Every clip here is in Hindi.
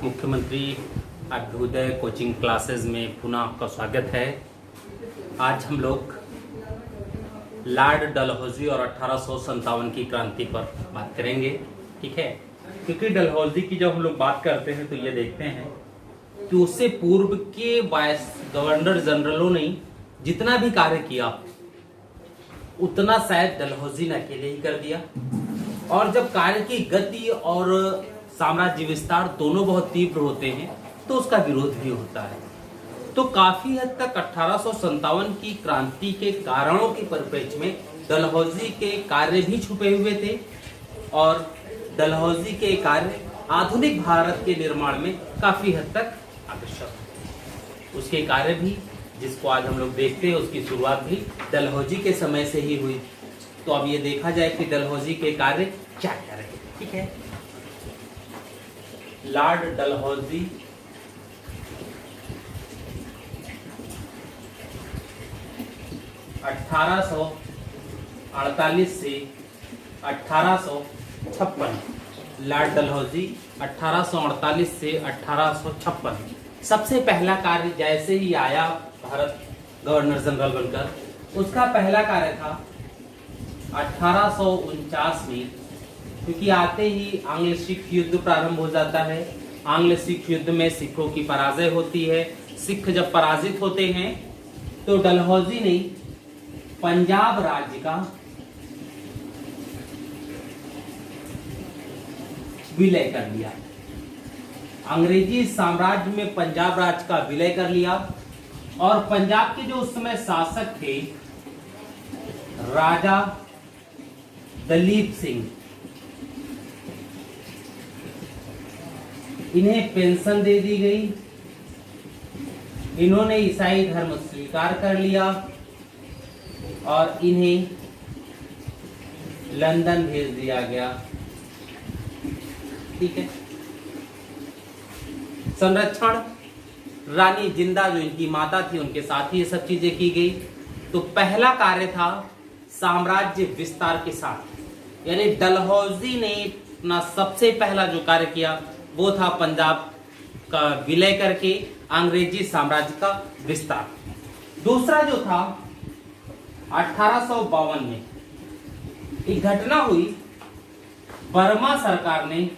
मुख्यमंत्री अभ्युदय कोचिंग क्लासेस में पुनः आपका स्वागत है। आज हम लोग लॉर्ड डलहौजी और 1857 की क्रांति पर बात करेंगे, ठीक है। क्योंकि डलहौजी की जब हम लोग बात करते हैं तो ये देखते हैं कि उससे पूर्व के वाइस गवर्नर जनरलों ने जितना भी कार्य किया उतना शायद डलहौजी ने अकेले ही कर दिया। और जब कार्य की गति और साम्राज्य विस्तार दोनों बहुत तीव्र होते हैं तो उसका विरोध भी होता है। तो काफी हद तक 1857 की क्रांति के कारणों के परिप्रेक्ष्य में डलहौजी के कार्य भी छुपे हुए थे और डलहौजी के कार्य आधुनिक भारत के निर्माण में काफी हद तक आवश्यक थे। उसके कार्य भी जिसको आज हम लोग देखते हैं उसकी शुरुआत भी डलहौजी के समय से ही हुई। तो अब ये देखा जाए कि डलहौजी के कार्य क्या क्या रहे, ठीक है। लॉर्ड डलहौजी (1848 से 1856) लॉर्ड डलहौजी 1848 से 1856। सबसे पहला कार्य जैसे ही आया भारत गवर्नर जनरल बनकर, उसका पहला कार्य था 1849 में, क्योंकि आते ही आंग्ल सिख युद्ध प्रारंभ हो जाता है। आंग्ल सिख युद्ध में सिखों की पराजय होती है। सिख जब पराजित होते हैं तो डलहौजी ने पंजाब राज्य का विलय कर लिया। अंग्रेजी साम्राज्य में पंजाब राज्य का विलय कर लिया और पंजाब के जो उस समय शासक थे राजा दलीप सिंह, इन्हें पेंशन दे दी गई। इन्होंने ईसाई धर्म स्वीकार कर लिया और इन्हें लंदन भेज दिया गया, ठीक है। संरक्षण रानी जिंदा जो इनकी माता थी उनके साथ ही ये सब चीजें की गई। तो पहला कार्य था साम्राज्य विस्तार के साथ, यानी डलहौजी ने अपना सबसे पहला जो कार्य किया वो था पंजाब का विलय करके अंग्रेजी साम्राज्य का विस्तार। दूसरा जो था 1852 में एक घटना हुई। बर्मा सरकार ने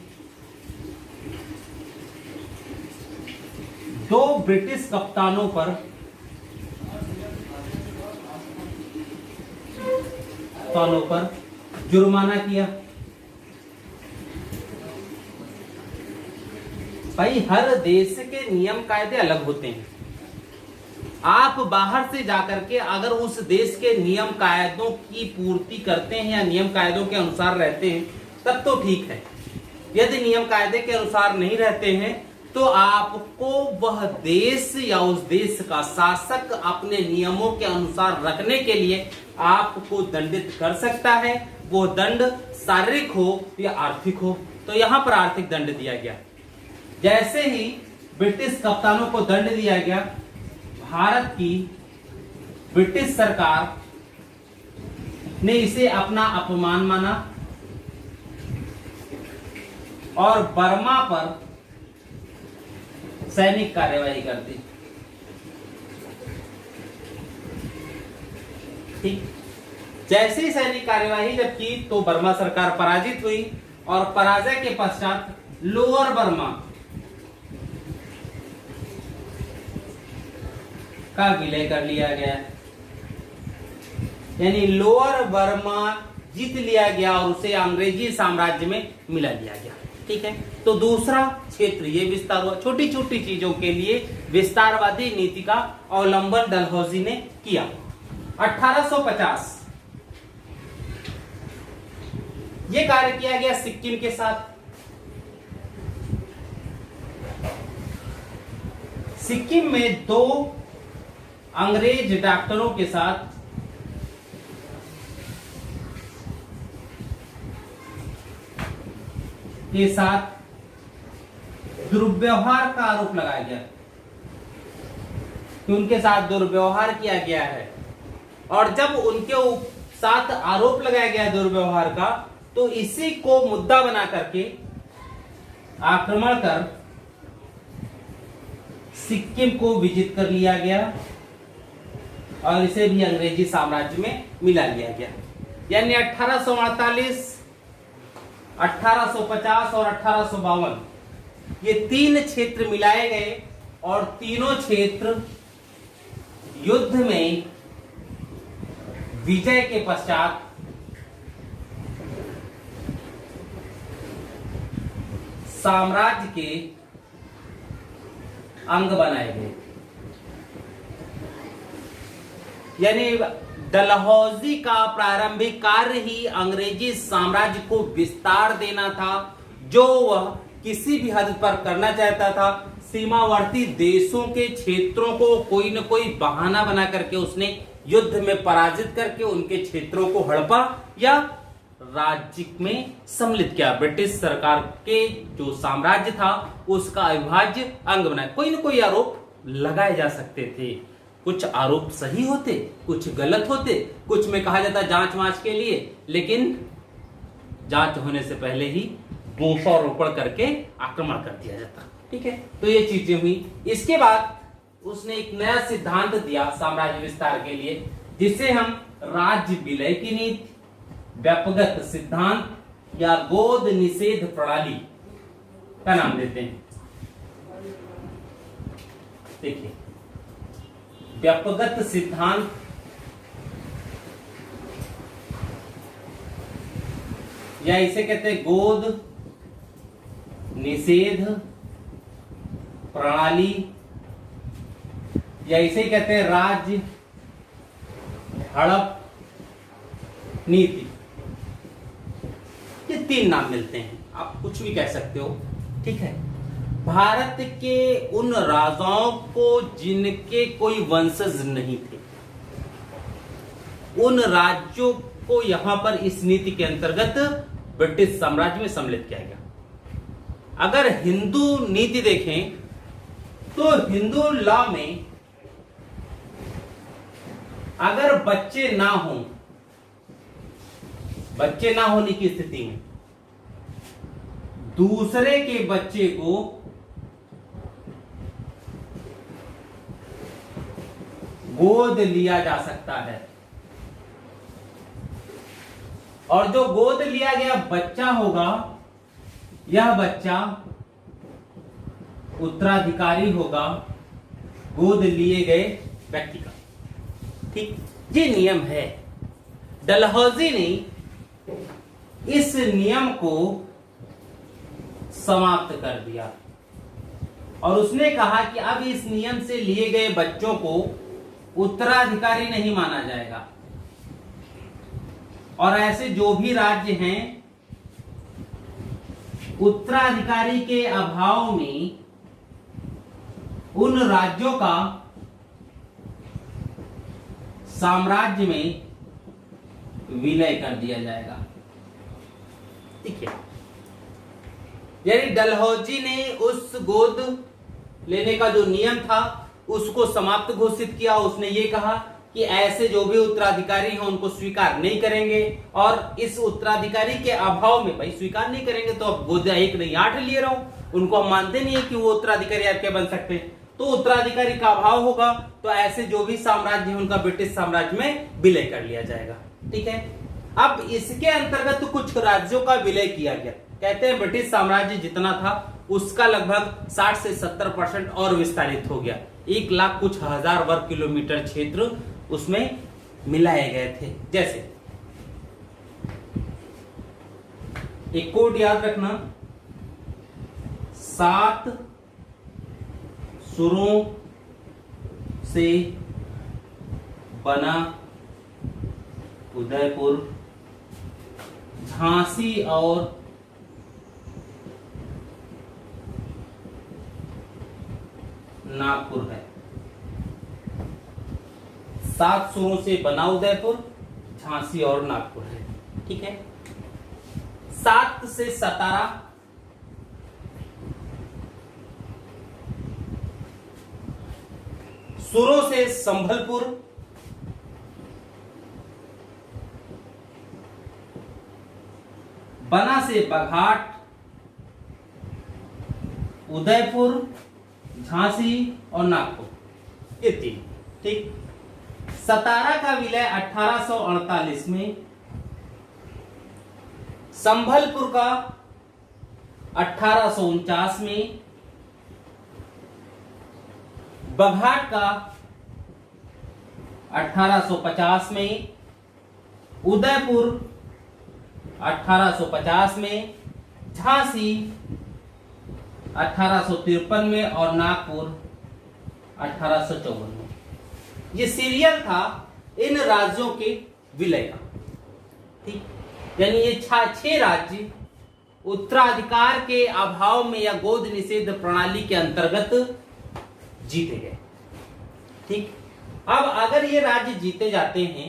2 ब्रिटिश कप्तानों पर जुर्माना किया। भाई हर देश के नियम कायदे अलग होते हैं। आप बाहर से जाकर के अगर उस देश के नियम कायदों की पूर्ति करते हैं या नियम कायदों के अनुसार रहते हैं तब तो ठीक है। यदि नियम कायदे के अनुसार नहीं रहते हैं तो आपको वह देश या उस देश का शासक अपने नियमों के अनुसार रखने के लिए आपको दंडित कर सकता है। वो दंड शारीरिक हो या आर्थिक हो। तो यहां पर आर्थिक दंड दिया गया। जैसे ही ब्रिटिश कप्तानों को दंड दिया गया, भारत की ब्रिटिश सरकार ने इसे अपना अपमान माना और बर्मा पर सैनिक कार्यवाही कर दी, ठीक। जैसे ही सैनिक कार्यवाही जब की तो बर्मा सरकार पराजित हुई और पराजय के पश्चात लोअर बर्मा का विलय कर लिया गया, यानी लोअर बर्मा जीत लिया गया और उसे अंग्रेजी साम्राज्य में मिला लिया गया, ठीक है। तो दूसरा क्षेत्र ये विस्तार हुआ। छोटी छोटी चीजों के लिए विस्तारवादी नीति का अवलंबन डलहौजी ने किया। 1850 ये कार्य किया गया सिक्किम के साथ। सिक्किम में 2 अंग्रेज डॉक्टरों के साथ दुर्व्यवहार का आरोप लगाया गया कि उनके साथ दुर्व्यवहार किया गया है। और जब उनके साथ आरोप लगाया गया दुर्व्यवहार का तो इसी को मुद्दा बना करके आक्रमण कर सिक्किम को विजिट कर लिया गया और इसे भी अंग्रेजी साम्राज्य में मिला लिया गया। यानी 1848, 1850 और 1852 ये 3 क्षेत्र मिलाए गए और तीनों क्षेत्र युद्ध में विजय के पश्चात साम्राज्य के अंग बनाए गए। यानी डलहौजी का प्रारंभिक कार्य ही अंग्रेजी साम्राज्य को विस्तार देना था, जो वह किसी भी हद पर करना चाहता था। सीमावर्ती देशों के क्षेत्रों को कोई न कोई बहाना बना करके उसने युद्ध में पराजित करके उनके क्षेत्रों को हड़पा या राज्य में सम्मिलित किया। ब्रिटिश सरकार के जो साम्राज्य था उसका अविभाज्य अंग बनाया। कोई न कोई आरोप लगाए जा सकते थे। कुछ आरोप सही होते, कुछ गलत होते, कुछ में कहा जाता जांच वांच के लिए, लेकिन जांच होने से पहले ही दोषारोपण करके आक्रमण कर दिया जाता। ठीक है, तो ये चीजें हुई। इसके बाद उसने एक नया सिद्धांत दिया साम्राज्य विस्तार के लिए, जिसे हम राज्य विलय की नीति, व्यापक सिद्धांत या गोद निषेध प्रणाली का नाम देते हैं। देखिए, व्यापक सिद्धांत या इसे कहते हैं गोद निषेध प्रणाली, या इसे कहते हैं राज्य हड़प नीति। ये 3 नाम मिलते हैं, आप कुछ भी कह सकते हो। ठीक है, भारत के उन राजाओं को जिनके कोई वंशज नहीं थे, उन राज्यों को यहां पर इस नीति के अंतर्गत ब्रिटिश साम्राज्य में सम्मिलित किया गया। अगर हिंदू नीति देखें तो हिंदू लॉ में अगर बच्चे ना होने की स्थिति में दूसरे के बच्चे को गोद लिया जा सकता है, और जो गोद लिया गया बच्चा होगा, यह बच्चा उत्तराधिकारी होगा गोद लिए गए व्यक्ति का। ठीक, ये नियम है। डलहौजी ने इस नियम को समाप्त कर दिया और उसने कहा कि अब इस नियम से लिए गए बच्चों को उत्तराधिकारी नहीं माना जाएगा, और ऐसे जो भी राज्य हैं उत्तराधिकारी के अभाव में उन राज्यों का साम्राज्य में विलय कर दिया जाएगा। ठीक है, यानी डलहौजी ने उस गोद लेने का जो नियम था उसको समाप्त घोषित किया। उसने ये कहा कि ऐसे जो भी उत्तराधिकारी हैं उनको स्वीकार नहीं करेंगे, और इस उत्तराधिकारी के अभाव में, भाई स्वीकार नहीं करेंगे तो अब गोद 1 नहीं 8 लिए रहो, उनको हम मानते नहीं है कि वो उत्तराधिकारी आपके बन सकते हैं, तो उत्तराधिकारी का अभाव होगा, तो ऐसे जो भी साम्राज्य है उनका ब्रिटिश साम्राज्य में विलय कर लिया जाएगा। ठीक है, अब इसके अंतर्गत तो कुछ राज्यों का विलय किया गया। कहते हैं ब्रिटिश साम्राज्य जितना था उसका लगभग 60 से 70% और विस्तारित हो गया। 1 लाख कुछ हजार वर्ग किलोमीटर क्षेत्र उसमें मिलाए गए थे। जैसे एक कोड याद रखना, 7 सुरों से बना उदयपुर, झांसी और नागपुर है। 7 सुरों से बना उदयपुर, झांसी और नागपुर है। ठीक है, 7 से सतारा, सुरों से संभलपुर, बना से बघाट, उदयपुर झांसी और नागपुर, ये तीन। ठीक। सतारा का विलय 1848 में, संभलपुर का 1849 में, बघाट का 1850 में, उदयपुर 1850 में, झांसी 1853 में और नागपुर 1854 में। ये सीरियल था इन राज्यों के विलय का। ठीक। यानी ये 6 राज्य उत्तराधिकार के अभाव में या गोद निषेध प्रणाली के अंतर्गत जीते गए। ठीक। अब अगर ये राज्य जीते जाते हैं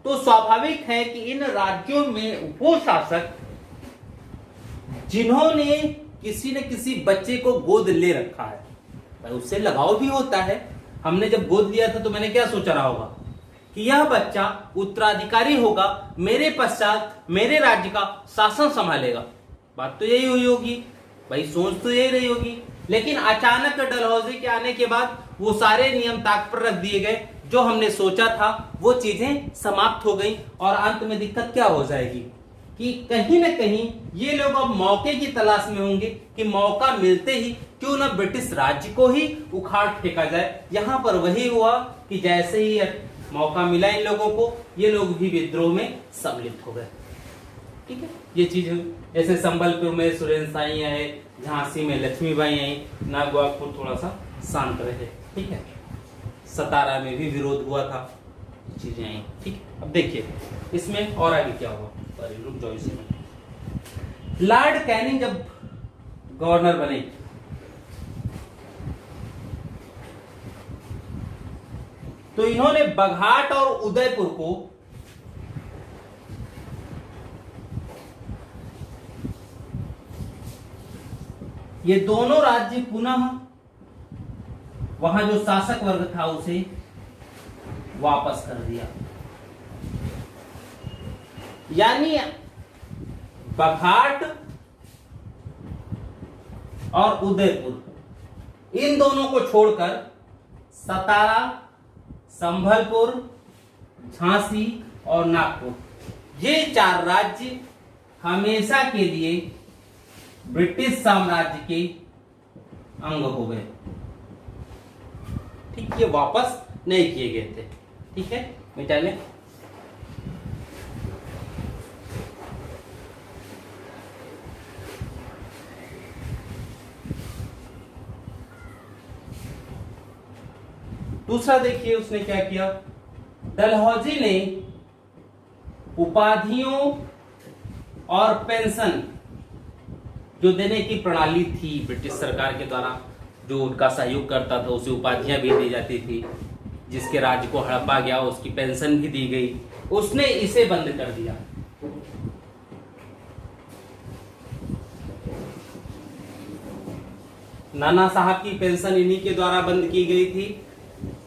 तो स्वाभाविक है कि इन राज्यों में वो शासक जिन्होंने किसी न किसी बच्चे को गोद ले रखा है, भाई उससे लगाव भी होता है। हमने जब गोद लिया था तो मैंने क्या सोचा रहा होगा कि यह बच्चा उत्तराधिकारी होगा, मेरे पश्चात मेरे राज्य का शासन संभालेगा। बात तो यही हुई होगी भाई, सोच तो यही रही होगी। लेकिन अचानक डलहौजी के आने के बाद वो सारे नियम ताक पर रख दिए गए। जो हमने सोचा था वो चीजें समाप्त हो गई और अंत में दिक्कत क्या हो जाएगी कि कहीं ना कहीं ये लोग अब मौके की तलाश में होंगे कि मौका मिलते ही क्यों ना ब्रिटिश राज्य को ही उखाड़ फेंका जाए। यहां पर वही हुआ कि जैसे ही मौका मिला इन लोगों को, ये लोग भी विद्रोह में सम्मिलित हो गए। ठीक है। ये चीज जैसे संबलपुर में सुरेंद्र साई आए, झांसी में लक्ष्मीबाई आई, नागौर थोड़ा सा शांत रहे। ठीक है। सतारा में भी विरोध हुआ था, चीजें आई। ठीक। अब देखिए इसमें और आगे क्या हुआ। रुक जाओ इसी में। लॉर्ड कैनिंग जब गवर्नर बने तो इन्होंने बघाट और उदयपुर को ये दोनों राज्य पुनः वहां जो शासक वर्ग था उसे वापस कर दिया। यानी बघाट और उदयपुर इन दोनों को छोड़कर सतारा, संभलपुर, झांसी और नागपुर ये 4 राज्य हमेशा के लिए ब्रिटिश साम्राज्य के अंग हो गए। ठीक। ये वापस नहीं किए गए थे। ठीक है। मिटा लें। दूसरा देखिए उसने क्या किया। डलहौजी ने उपाधियों और पेंशन जो देने की प्रणाली थी ब्रिटिश सरकार के द्वारा, जो उनका सहयोग करता था उसे उपाधियां भी दी जाती थी, जिसके राज्य को हड़पा गया उसकी पेंशन भी दी गई, उसने इसे बंद कर दिया। नाना साहब की पेंशन इन्हीं के द्वारा बंद की गई थी।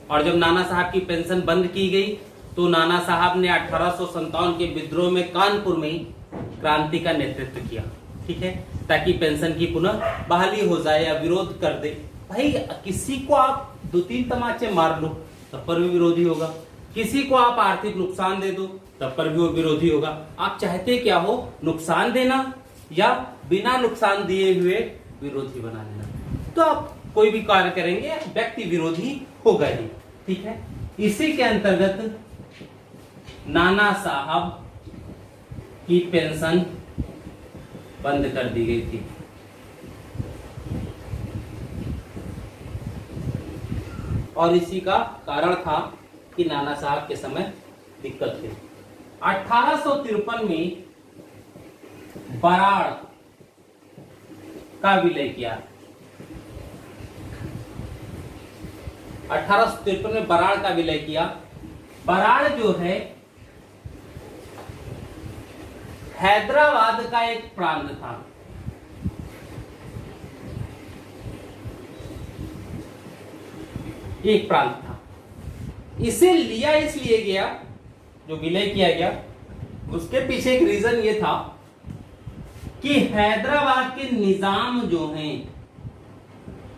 और जब नाना साहब की पेंशन बंद की गई तो नाना साहब ने 1857 के विद्रोह में कानपुर में क्रांति का नेतृत्व किया। ठीक है। ताकि पेंशन की पुनः बहाली हो जाए या विरोध कर दे। भाई किसी को आप 2-3 तमाचे मार लो तब पर भी विरोधी होगा, किसी को आप आर्थिक नुकसान दे दो तब पर भी वो विरोधी होगा। आप चाहते क्या हो, नुकसान देना या बिना नुकसान दिए हुए विरोधी बना लेना। तो आप कोई भी कार्य करेंगे व्यक्ति विरोधी होगा ही। ठीक है। इसी के अंतर्गत नाना साहब की पेंशन बंद कर दी गई थी। और इसी का कारण था कि नाना साहब के समय दिक्कत थी। 1853 में बराड़ का विलय किया। 1853 में बराड़ का विलय किया। बराड़ जो है हैदराबाद का एक प्रांत था। एक प्रांत था। इसे लिया इसलिए गया, जो विलय किया गया उसके पीछे एक रीजन ये था कि हैदराबाद के निजाम जो हैं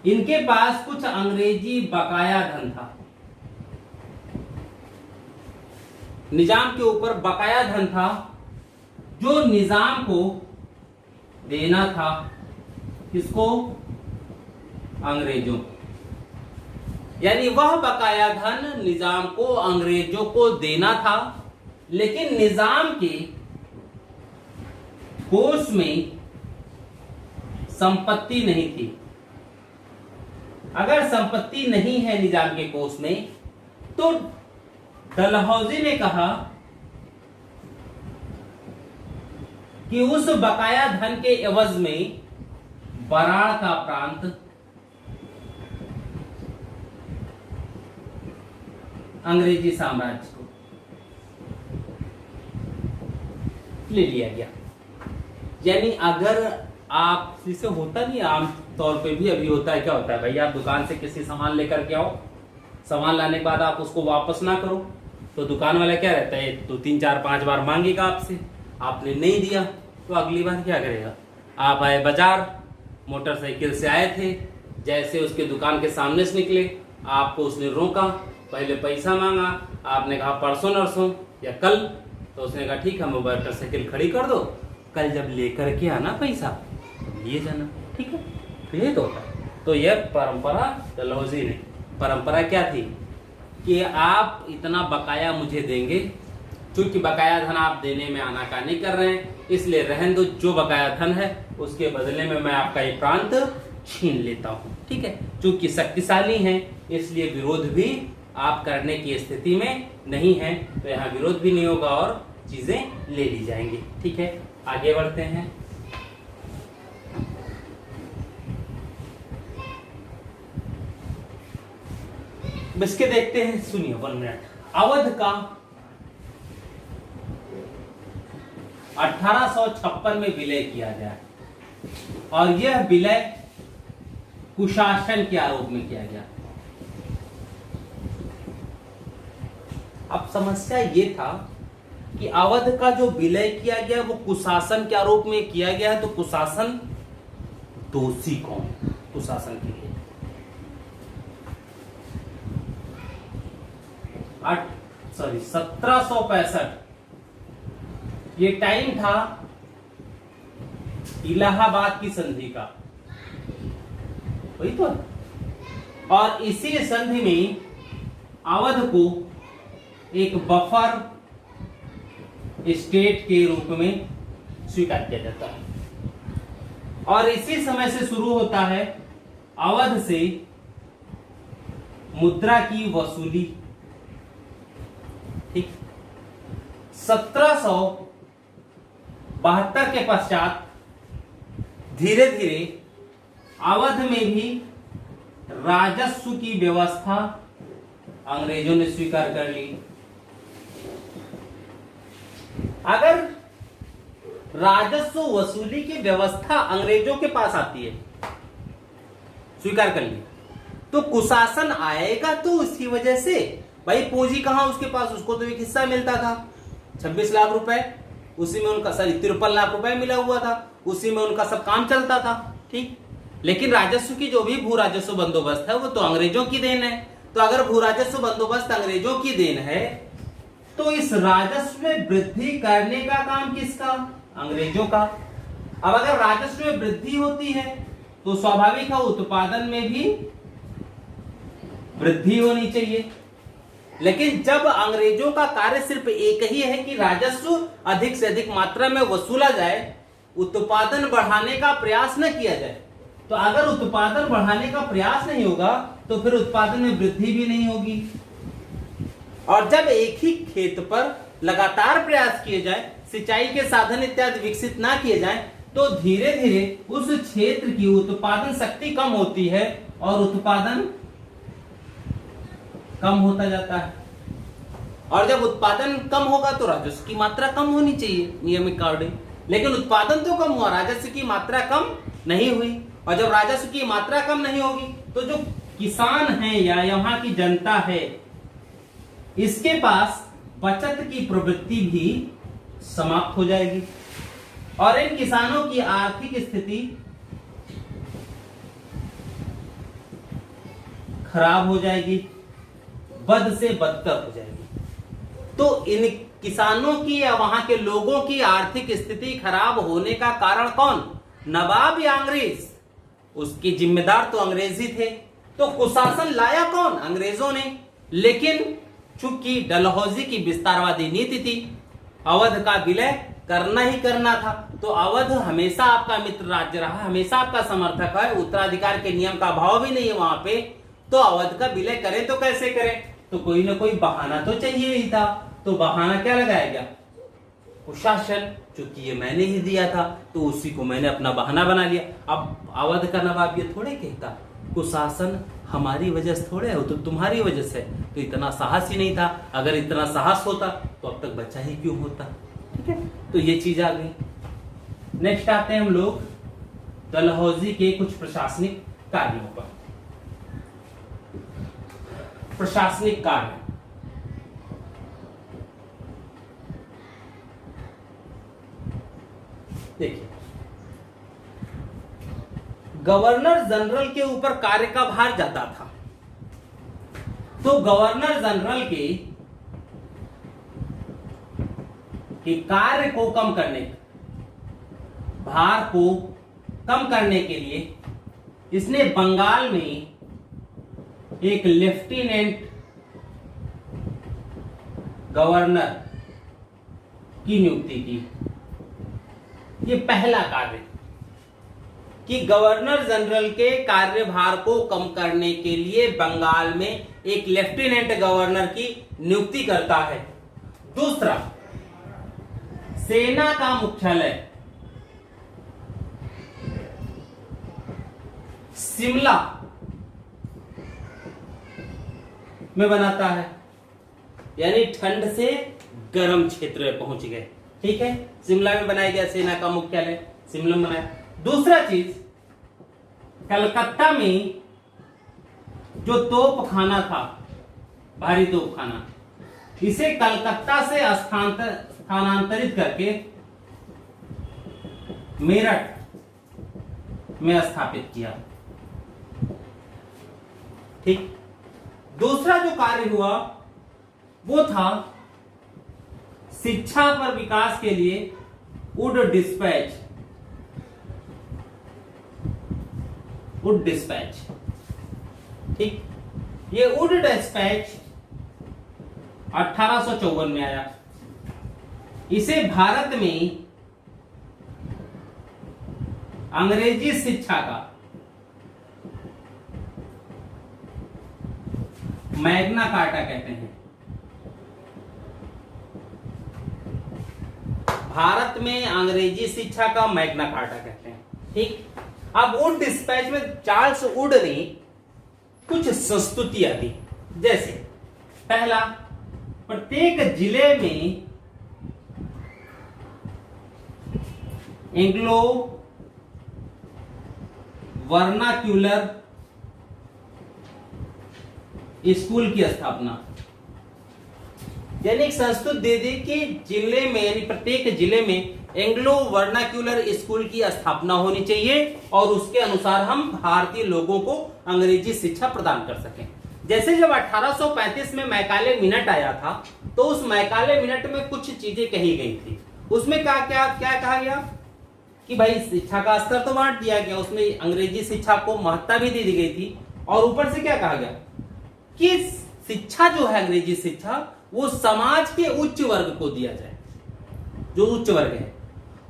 इनके पास कुछ अंग्रेजी बकाया धन था, निजाम के ऊपर बकाया धन था जो निजाम को देना था। किसको? अंग्रेजों। यानी वह बकाया धन निजाम को अंग्रेजों को देना था, लेकिन निजाम के कोष में संपत्ति नहीं थी। अगर संपत्ति नहीं है निजाम के कोष में, तो डलहौजी ने कहा कि उस बकाया धन के एवज में बराड़ का प्रांत अंग्रेजी साम्राज्य को ले लिया गया। यानी अगर आप, इसे होता नहीं, आम तौर पे भी अभी होता है, क्या होता है भाई, आप दुकान से किसी सामान लेकर के आओ, सामान लाने के बाद आप उसको वापस ना करो, तो दुकान वाला क्या रहता है, तो 3 4 5 बार मांगेगा आपसे, आपने नहीं दिया तो अगली बार क्या करेगा। आप आए बाजार, मोटरसाइकिल से आए थे, जैसे उसके दुकान के सामने से निकले, आपको उसने रोका, पहले पैसा मांगा, आपने कहा परसों नरसों या कल, तो उसने कहा ठीक है मोटरसाइकिल खड़ी कर दो, कल जब लेकर के आना पैसा लिए जाना, ठीक है। तो ये तो होता है। तो यह परंपरा डलहौजी ने, परंपरा क्या थी कि आप इतना बकाया मुझे देंगे, चूंकि बकाया धन आप देने में आनाकानी कर रहे हैं, इसलिए रहन दो, जो बकाया धन है उसके बदले में मैं आपका ये प्रांत छीन लेता हूं, ठीक है। चूंकि शक्तिशाली हैं, इसलिए विरोध भी आप करने की स्थिति में नहीं है, तो यहाँ विरोध भी नहीं होगा और चीजें ले ली जाएंगी, ठीक है। आगे बढ़ते हैं। इसके देखते हैं, सुनिए 1 मिनट। अवध का 1856 में विलय किया गया और यह विलय कुशासन के आरोप में किया गया। अब समस्या ये था कि अवध का जो विलय किया गया वो कुशासन के आरोप में किया गया है, तो कुशासन दोषी कौन? कुशासन के लिए 1765 ये टाइम था इलाहाबाद की संधि का, वही तो। और इसी संधि में अवध को एक बफर स्टेट के रूप में स्वीकार किया जाता है और इसी समय से शुरू होता है अवध से मुद्रा की वसूली, ठीक। 1772 के पश्चात धीरे धीरे अवध में भी राजस्व की व्यवस्था अंग्रेजों ने स्वीकार कर ली। अगर राजस्व वसूली की व्यवस्था अंग्रेजों के पास आती है, स्वीकार कर ली, तो कुशासन आएगा तो उसकी वजह से भाई पूंजी कहां उसके पास, उसको तो एक हिस्सा मिलता था 26 लाख रुपए, उसी में उनका 53 लाख रुपए मिला हुआ था, उसी में उनका सब काम चलता था, ठीक। लेकिन राजस्व की जो भी भू राजस्व बंदोबस्त है वो तो अंग्रेजों की देन है। तो अगर भू राजस्व बंदोबस्त अंग्रेजों की देन है, तो इस राजस्व में वृद्धि करने का काम किसका? अंग्रेजों का। अब अगर राजस्व में वृद्धि होती है तो स्वाभाविक है उत्पादन में भी वृद्धि होनी चाहिए। लेकिन जब अंग्रेजों का कार्य सिर्फ एक ही है कि राजस्व अधिक से अधिक मात्रा में वसूला जाए, उत्पादन बढ़ाने का प्रयास न किया जाए, तो अगर उत्पादन बढ़ाने का प्रयास नहीं होगा तो फिर उत्पादन में वृद्धि भी नहीं होगी। और जब एक ही खेत पर लगातार प्रयास किए जाए, सिंचाई के साधन इत्यादि विकसित ना किए जाए, तो धीरे धीरे उस क्षेत्र की उत्पादन शक्ति कम होती है और उत्पादन कम होता जाता है। और जब उत्पादन कम होगा तो राजस्व की मात्रा कम होनी चाहिए नियमित अकॉर्डिंग, लेकिन उत्पादन तो कम हुआ, राजस्व की मात्रा कम नहीं हुई। और जब राजस्व की मात्रा कम नहीं होगी तो जो किसान है या यहाँ की जनता है, इसके पास बचत की प्रवृत्ति भी समाप्त हो जाएगी और इन किसानों की आर्थिक स्थिति खराब हो जाएगी, बद से बदतर हो जाएगी। तो इन किसानों की या वहां के लोगों की आर्थिक स्थिति खराब होने का कारण कौन? नवाब या अंग्रेज? उसके जिम्मेदार तो अंग्रेज ही थे। तो कुशासन लाया कौन? अंग्रेजों ने। लेकिन चूंकि डलहौजी की विस्तारवादी नीति थी, अवध का विलय करना ही करना था, तो अवध हमेशा आपका मित्र राज्य रहा, हमेशा आपका समर्थक है, उत्तराधिकार के नियम का अभाव भी नहीं है वहां पे, तो अवध का विलय करें तो कैसे करें? तो कोई ना कोई बहाना तो चाहिए ही था। तो बहाना क्या लगाया गया? कुशासन। चूंकि ये मैंने ही दिया था तो उसी को मैंने अपना बहाना बना लिया। अब अवध का नवाब ये थोड़े कहता कुशासन हमारी वजह से थोड़े है, तो तुम्हारी वजह से। तो इतना साहस ही नहीं था। अगर इतना साहस होता तो अब तक बच्चा ही क्यों होता? ठीक है, तो ये चीज आ गई। नेक्स्ट आते हैं हम लोग डलहौजी के कुछ प्रशासनिक कार्यों पर। प्रशासनिक कार्य, देखिए, गवर्नर जनरल के ऊपर कार्य का भार जाता था। तो गवर्नर जनरल के कार्य को कम करने, भार को कम करने के लिए इसने बंगाल में एक लेफ्टिनेंट गवर्नर की नियुक्ति की। ये पहला कार्य कि गवर्नर जनरल के कार्यभार को कम करने के लिए बंगाल में एक लेफ्टिनेंट गवर्नर की नियुक्ति करता है। दूसरा, सेना का मुख्यालय शिमला में बनाता है, यानी ठंड से गर्म क्षेत्र में पहुंच गए। ठीक है, शिमला में बनाया गया सेना का मुख्यालय, शिमला में बनाया। दूसरा चीज, कलकत्ता में जो तोप खाना था, भारी तोप खाना, इसे कलकत्ता से स्थानांतरित करके मेरठ में स्थापित किया। ठीक। दूसरा जो कार्य हुआ वो था शिक्षा पर विकास के लिए वुड डिस्पैच। ठीक, ये वुड डिस्पैच 1854 में आया। इसे भारत में अंग्रेजी शिक्षा का मैग्ना कार्टा कहते हैं। भारत में अंग्रेजी शिक्षा का मैग्ना कार्टा कहते हैं। ठीक, अब वुड डिस्पैच में चार्ल्स वुड ने कुछ संस्तुतियां दी। जैसे पहला, प्रत्येक जिले में एंग्लो वर्नाक्यूलर स्कूल की स्थापना, यानी एक संस्तुति दे दी कि जिले में, यानी प्रत्येक जिले में एंग्लो वर्नाक्यूलर स्कूल की स्थापना होनी चाहिए और उसके अनुसार हम भारतीय लोगों को अंग्रेजी शिक्षा प्रदान कर सकें। जैसे जब 1835 में मैकाले मिनट आया था तो उस मैकाले मिनट में कुछ चीजें कही गई थी। उसमें क्या कहा गया कि भाई शिक्षा का स्तर तो बांट दिया गया, उसमें अंग्रेजी शिक्षा को महत्ता भी दे दी गई थी, और ऊपर से क्या कहा गया कि शिक्षा जो है अंग्रेजी शिक्षा वो समाज के उच्च वर्ग को दिया जाए, जो उच्च वर्ग है।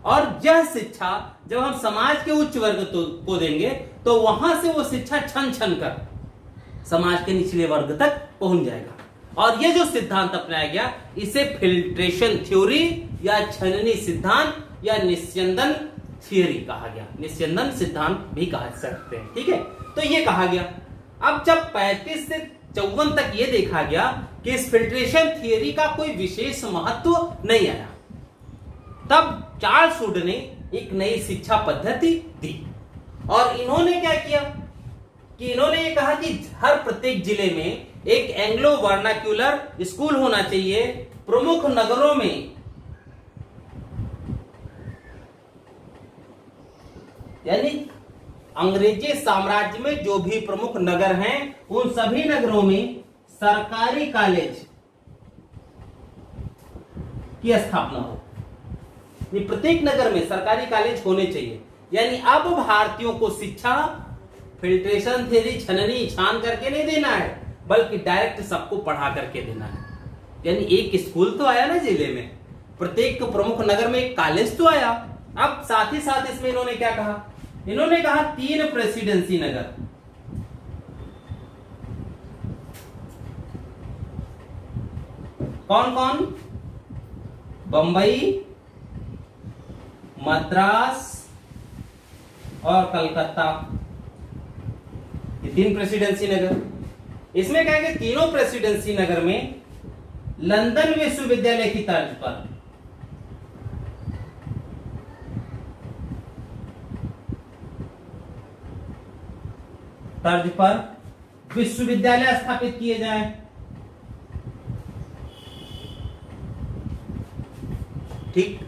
और यह शिक्षा जब हम समाज के उच्च वर्ग को देंगे तो वहां से वो शिक्षा छन छन कर समाज के निचले वर्ग तक पहुंच जाएगा। और ये जो सिद्धांत अपनाया गया इसे फिल्ट्रेशन थ्योरी या छननी सिद्धांत या निस्यंदन थियरी कहा गया, निस्यंदन सिद्धांत भी कह सकते हैं। ठीक है, तो ये कहा गया। अब जब 35 से 54 तक ये देखा गया कि इस फिल्ट्रेशन थियरी का कोई विशेष महत्व नहीं आया, तब चार्ल्स वुड ने एक नई शिक्षा पद्धति दी। और इन्होंने क्या किया कि इन्होंने ये कहा कि हर प्रत्येक जिले में एक एंग्लो वर्नाक्यूलर स्कूल होना चाहिए, प्रमुख नगरों में, यानी अंग्रेजी साम्राज्य में जो भी प्रमुख नगर हैं उन सभी नगरों में सरकारी कॉलेज की स्थापना हो। ये प्रत्येक नगर में सरकारी कॉलेज होने चाहिए। यानी अब भारतीयों को शिक्षा फिल्ट्रेशन थ्योरी छननी छान करके नहीं देना है, बल्कि डायरेक्ट सबको पढ़ा करके देना है। यानी एक स्कूल तो आया ना जिले में, प्रत्येक प्रमुख नगर में एक कॉलेज तो आया। अब साथ ही साथ इसमें इन्होंने क्या कहा, इन्होंने कहा 3 प्रेसिडेंसी नगर। कौन कौन? बंबई, मद्रास और कलकत्ता, ये 3 प्रेसिडेंसी नगर। इसमें क्या है कि तीनों प्रेसिडेंसी नगर में लंदन विश्वविद्यालय की तर्ज पर विश्वविद्यालय स्थापित किए जाएं। ठीक,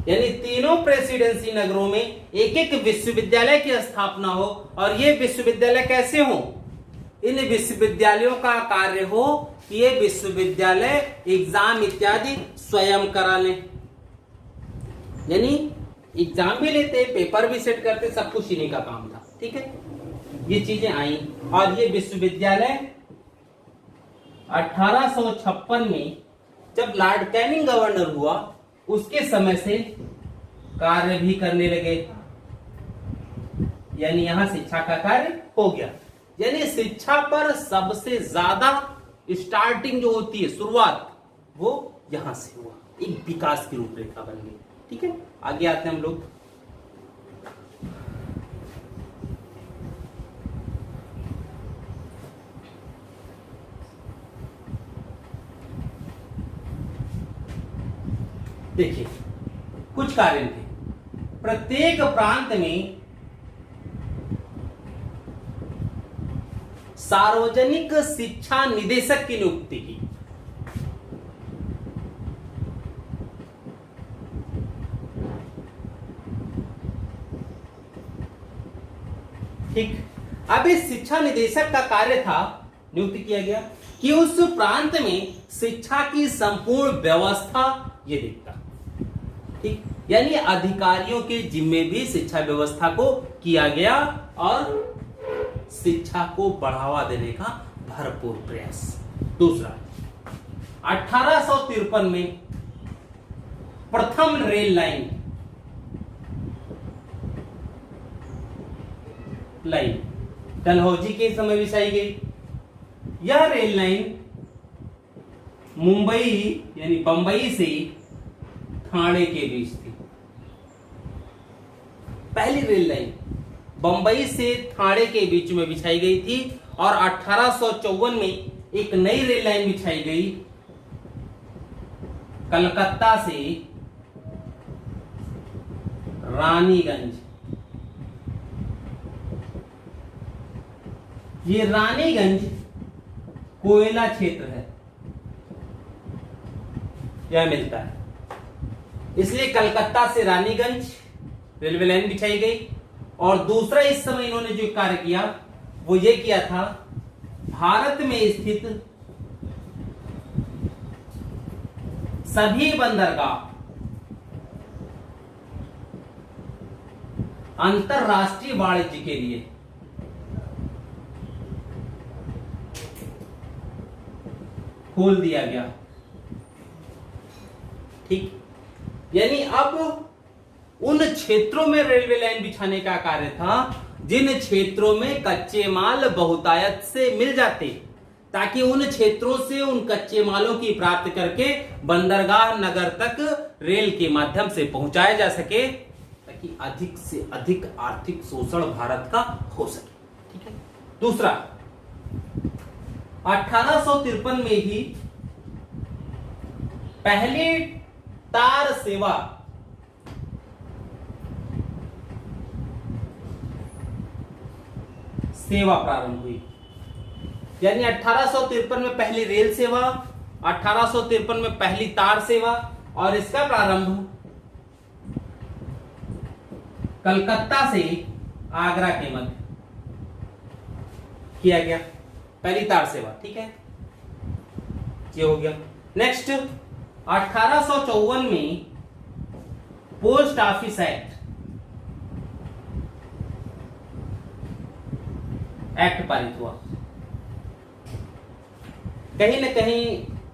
यानी तीनों प्रेसिडेंसी नगरों में एक एक विश्वविद्यालय की स्थापना हो। और ये विश्वविद्यालय कैसे हो? इन विश्वविद्यालयों का कार्य हो कि ये विश्वविद्यालय एग्जाम इत्यादि स्वयं करा लें। यानी एग्जाम भी लेते, पेपर भी सेट करते, सब कुछ इन्हीं का काम था। ठीक है, ये चीजें आई। और ये विश्वविद्यालय 1856 में जब लॉर्ड कैनिंग गवर्नर हुआ उसके समय से कार्य भी करने लगे। यानी यहां शिक्षा का कार्य हो गया। यानी शिक्षा पर सबसे ज्यादा स्टार्टिंग जो होती है, शुरुआत, वो यहां से हुआ, एक विकास की रूपरेखा बन गई। ठीक है, आगे आते हैं हम लोग। देखिए, कुछ कार्य थे। प्रत्येक प्रांत में सार्वजनिक शिक्षा निदेशक की नियुक्ति की। ठीक, अब इस शिक्षा निदेशक का कार्य था, नियुक्त किया गया कि उस प्रांत में शिक्षा की संपूर्ण व्यवस्था ये देखता। ठीक, यानी अधिकारियों के जिम्मे भी शिक्षा व्यवस्था को किया गया और शिक्षा को बढ़ावा देने का भरपूर प्रयास। दूसरा, 1853 में प्रथम रेल लाइन डलहौजी के समय बिछाई गई। यह रेल लाइन मुंबई यानी बंबई से ठाणे के बीच थी। पहली रेल लाइन बंबई से ठाणे के बीच में बिछाई गई थी। और 1854 में एक नई रेल लाइन बिछाई गई कलकत्ता से रानीगंज। ये रानीगंज कोयला क्षेत्र है, यह मिलता है, इसलिए कलकत्ता से रानीगंज रेलवे लाइन बिछाई गई। और दूसरा इस समय इन्होंने जो कार्य किया वो ये किया था, भारत में स्थित सभी बंदरगाह अंतरराष्ट्रीय वाणिज्य के लिए खोल दिया गया। ठीक, यानी अब उन क्षेत्रों में रेलवे लाइन बिछाने का कार्य था जिन क्षेत्रों में कच्चे माल बहुतायत से मिल जाते, ताकि उन क्षेत्रों से उन कच्चे मालों की प्राप्त करके बंदरगाह नगर तक रेल के माध्यम से पहुंचाया जा सके, ताकि अधिक से अधिक आर्थिक शोषण भारत का हो सके। ठीक है, दूसरा 1853 में ही पहली तार सेवा प्रारंभ हुई। यानी 1853 में पहली रेल सेवा, 1853 में पहली तार सेवा, और इसका प्रारंभ कलकत्ता से आगरा के मध्य किया गया, पहली तार सेवा। ठीक है, ये हो गया। नेक्स्ट 1854 में पोस्ट ऑफिस एक्ट पारित हुआ। कहीं न कहीं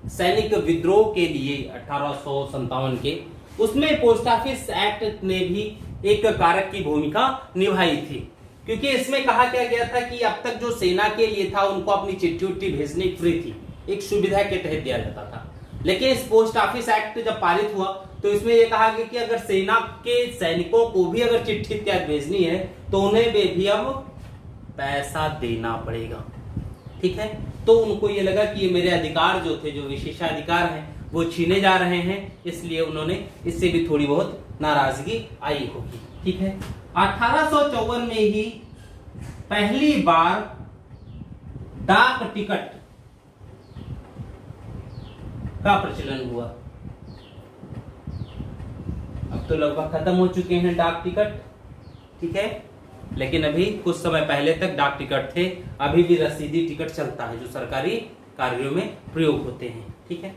सैनिक विद्रोह के लिए 1857 के, उसमें पोस्ट ऑफिस एक्ट ने भी एक कारक की भूमिका निभाई थी, क्योंकि इसमें कहा क्या गया था कि अब तक जो सेना के लिए था उनको अपनी चिट्ठी उट्ठी भेजने फ्री थी, एक सुविधा के तहत दिया जाता था। लेकिन इस पोस्ट ऑफिस एक्ट जब पारित हुआ तो इसमें यह कहा गया कि अगर सेना के सैनिकों को भी अगर चिट्ठी इत्यादि भेजनी है तो उन्हें भी अब पैसा देना पड़ेगा। ठीक है, तो उनको ये लगा कि ये मेरे अधिकार जो थे, जो विशेषाधिकार हैं, वो छीने जा रहे हैं, इसलिए उन्होंने इससे भी थोड़ी बहुत नाराजगी आई होगी। ठीक है, 1854 में ही पहली बार डाक टिकट का प्रचलन हुआ। अब तो लगभग खत्म हो चुके हैं डाक टिकट। ठीक है, लेकिन अभी कुछ समय पहले तक डाक टिकट थे, अभी भी रसीदी टिकट चलता है जो सरकारी कार्यों में प्रयोग होते हैं। ठीक है,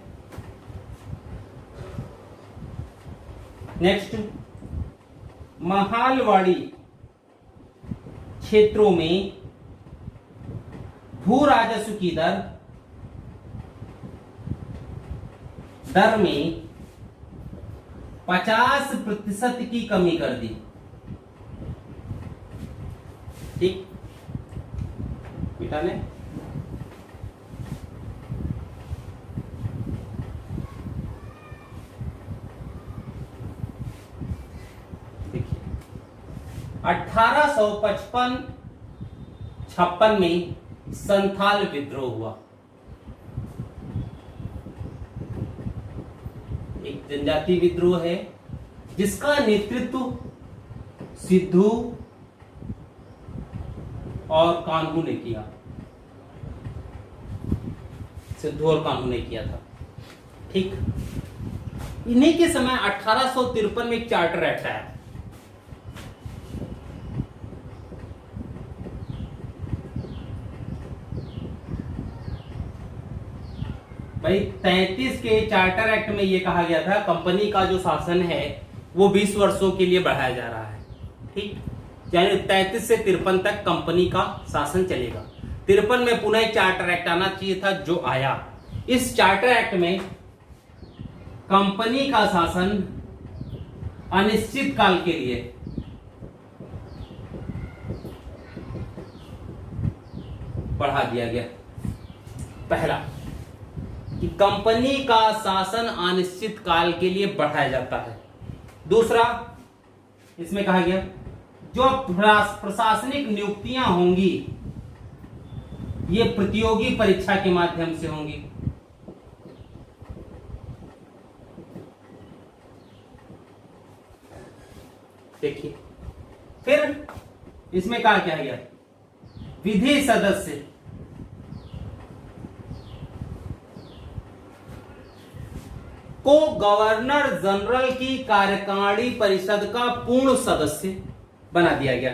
नेक्स्ट महालवाड़ी क्षेत्रों में भू राजस्व की दर में 50% की कमी कर दी। ठीक, बेटा ने देखिए 1855-56 में संथाल विद्रोह हुआ, एक जनजाति विद्रोह है जिसका नेतृत्व सिद्धू और कान्हू ने किया। सिद्धू और कान्हू ने किया था। ठीक, इन्हीं के समय 1853 में एक चार्टर एक्ट आया। भाई 33 के चार्टर एक्ट में यह कहा गया था कंपनी का जो शासन है वो 20 वर्षों के लिए बढ़ाया जा रहा है। ठीक, यानी 33 से 53 तक कंपनी का शासन चलेगा। 53 में पुनः एक चार्टर एक्ट आना चाहिए था जो आया। इस चार्टर एक्ट में कंपनी का शासन अनिश्चित काल के लिए बढ़ा दिया गया। पहला कि कंपनी का शासन अनिश्चित काल के लिए बढ़ाया जाता है। दूसरा, इसमें कहा गया जो प्रशासनिक नियुक्तियां होंगी ये प्रतियोगी परीक्षा के माध्यम से होंगी। देखिए, फिर इसमें कहा क्या गया, विधि सदस्य को गवर्नर जनरल की कार्यकारिणी परिषद का पूर्ण सदस्य बना दिया गया।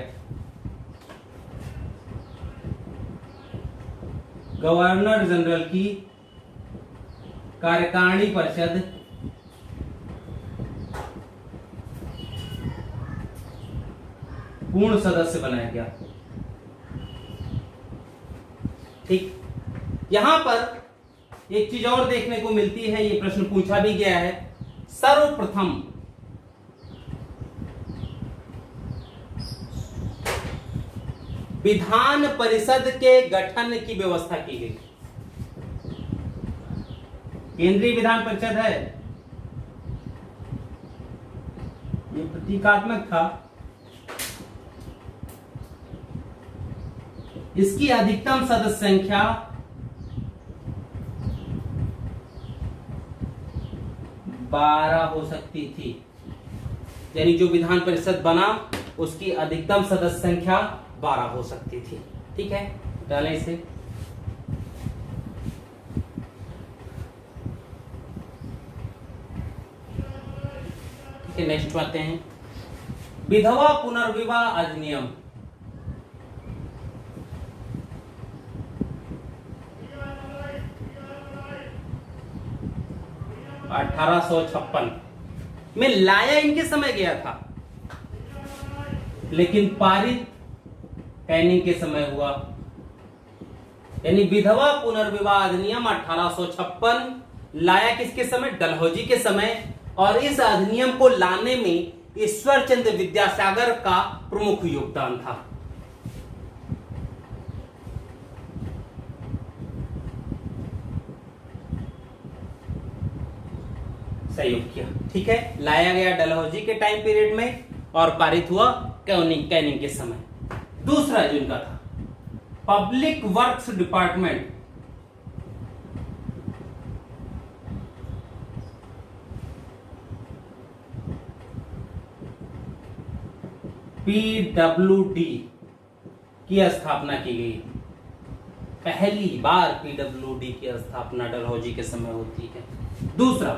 गवर्नर जनरल की कार्यकारिणी परिषद पूर्ण सदस्य बनाया गया। ठीक, यहां पर एक चीज और देखने को मिलती है, ये प्रश्न पूछा भी गया है। सर्वप्रथम विधान परिषद के गठन की व्यवस्था की गई। केंद्रीय विधान परिषद है, ये प्रतीकात्मक था। इसकी अधिकतम सदस्य संख्या 12 हो सकती थी, यानी जो विधान परिषद बना उसकी अधिकतम सदस्य संख्या 12 हो सकती थी। ठीक है, डालें इसे। ठीक है, नेक्स्ट आते हैं विधवा पुनर्विवाह अधिनियम 1856 में लाया इनके समय गया था, लेकिन पारित कैनिंग के समय हुआ। यानी विधवा पुनर्विवाह अधिनियम 1856 लाया किसके समय? डलहौजी के समय। और इस अधिनियम को लाने में ईश्वर चंद्र विद्यासागर का प्रमुख योगदान था। सहयोग किया, ठीक है। लाया गया डलहौजी के टाइम पीरियड में और पारित हुआ कैनिंग के समय। दूसरा जो इनका था पब्लिक वर्क्स डिपार्टमेंट, PWD की स्थापना की गई। पहली बार PWD की स्थापना डलहौजी के समय होती है। दूसरा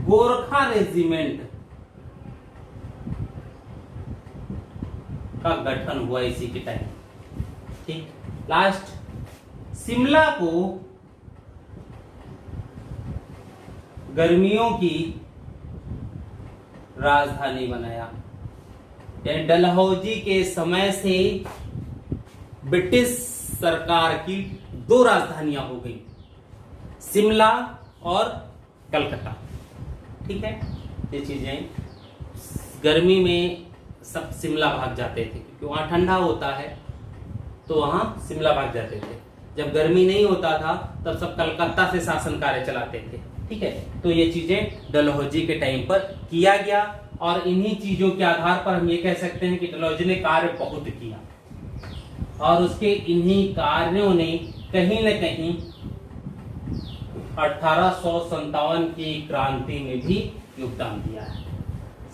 गोरखा रेजिमेंट का गठन हुआ इसी के टाइम, ठीक। लास्ट, शिमला को गर्मियों की राजधानी बनाया। डलहौजी के समय से ब्रिटिश सरकार की 2 राजधानियां हो गई, शिमला और कलकत्ता, ठीक है। ये चीजें गर्मी में सब शिमला भाग जाते थे, क्योंकि वहां ठंडा होता है, तो वहां शिमला भाग जाते थे। जब गर्मी नहीं होता था तब सब कलकत्ता से शासन कार्य चलाते थे, ठीक है। तो ये चीजें डलहौजी के टाइम पर किया गया और इन्हीं चीजों के आधार पर हम ये कह सकते हैं कि डलहौजी ने कार्य बहुत किया और उसके इन्हीं कार्यों ने कहीं न कहीं 1857 की क्रांति में भी योगदान दिया है।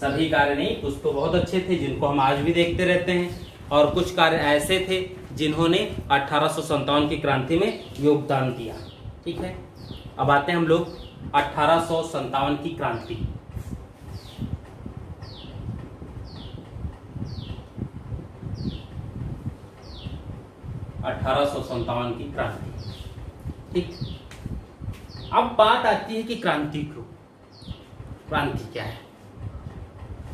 सभी कार्य नहीं, कुछ तो बहुत अच्छे थे जिनको हम आज भी देखते रहते हैं, और कुछ कार्य ऐसे थे जिन्होंने 1857 की क्रांति में योगदान दिया, ठीक है। अब आते हैं हम लोग 1857 की क्रांति। की क्रांति, ठीक। अब बात आती है कि क्रांति क्या है।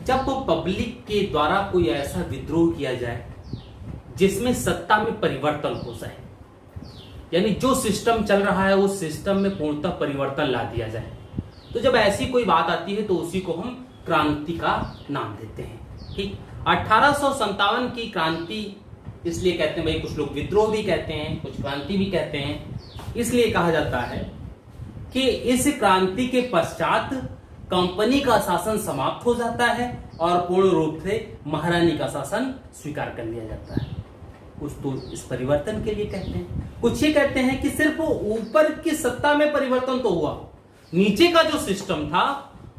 जब वो पब्लिक के द्वारा कोई ऐसा विद्रोह किया जाए जिसमें सत्ता में परिवर्तन हो जाए, यानी जो सिस्टम चल रहा है उस सिस्टम में पूर्णतः परिवर्तन ला दिया जाए, तो जब ऐसी कोई बात आती है तो उसी को हम क्रांति का नाम देते हैं, ठीक। 1857 की क्रांति इसलिए कहते हैं, भाई कुछ लोग विद्रोह भी कहते हैं, कुछ क्रांति भी कहते हैं। इसलिए कहा जाता है कि इस क्रांति के पश्चात कंपनी का शासन समाप्त हो जाता है और पूर्ण रूप से महारानी का शासन स्वीकार कर लिया जाता है। कुछ तो इस परिवर्तन के लिए कहते हैं, कुछ ये कहते हैं कि सिर्फ ऊपर की सत्ता में परिवर्तन तो हुआ, नीचे का जो सिस्टम था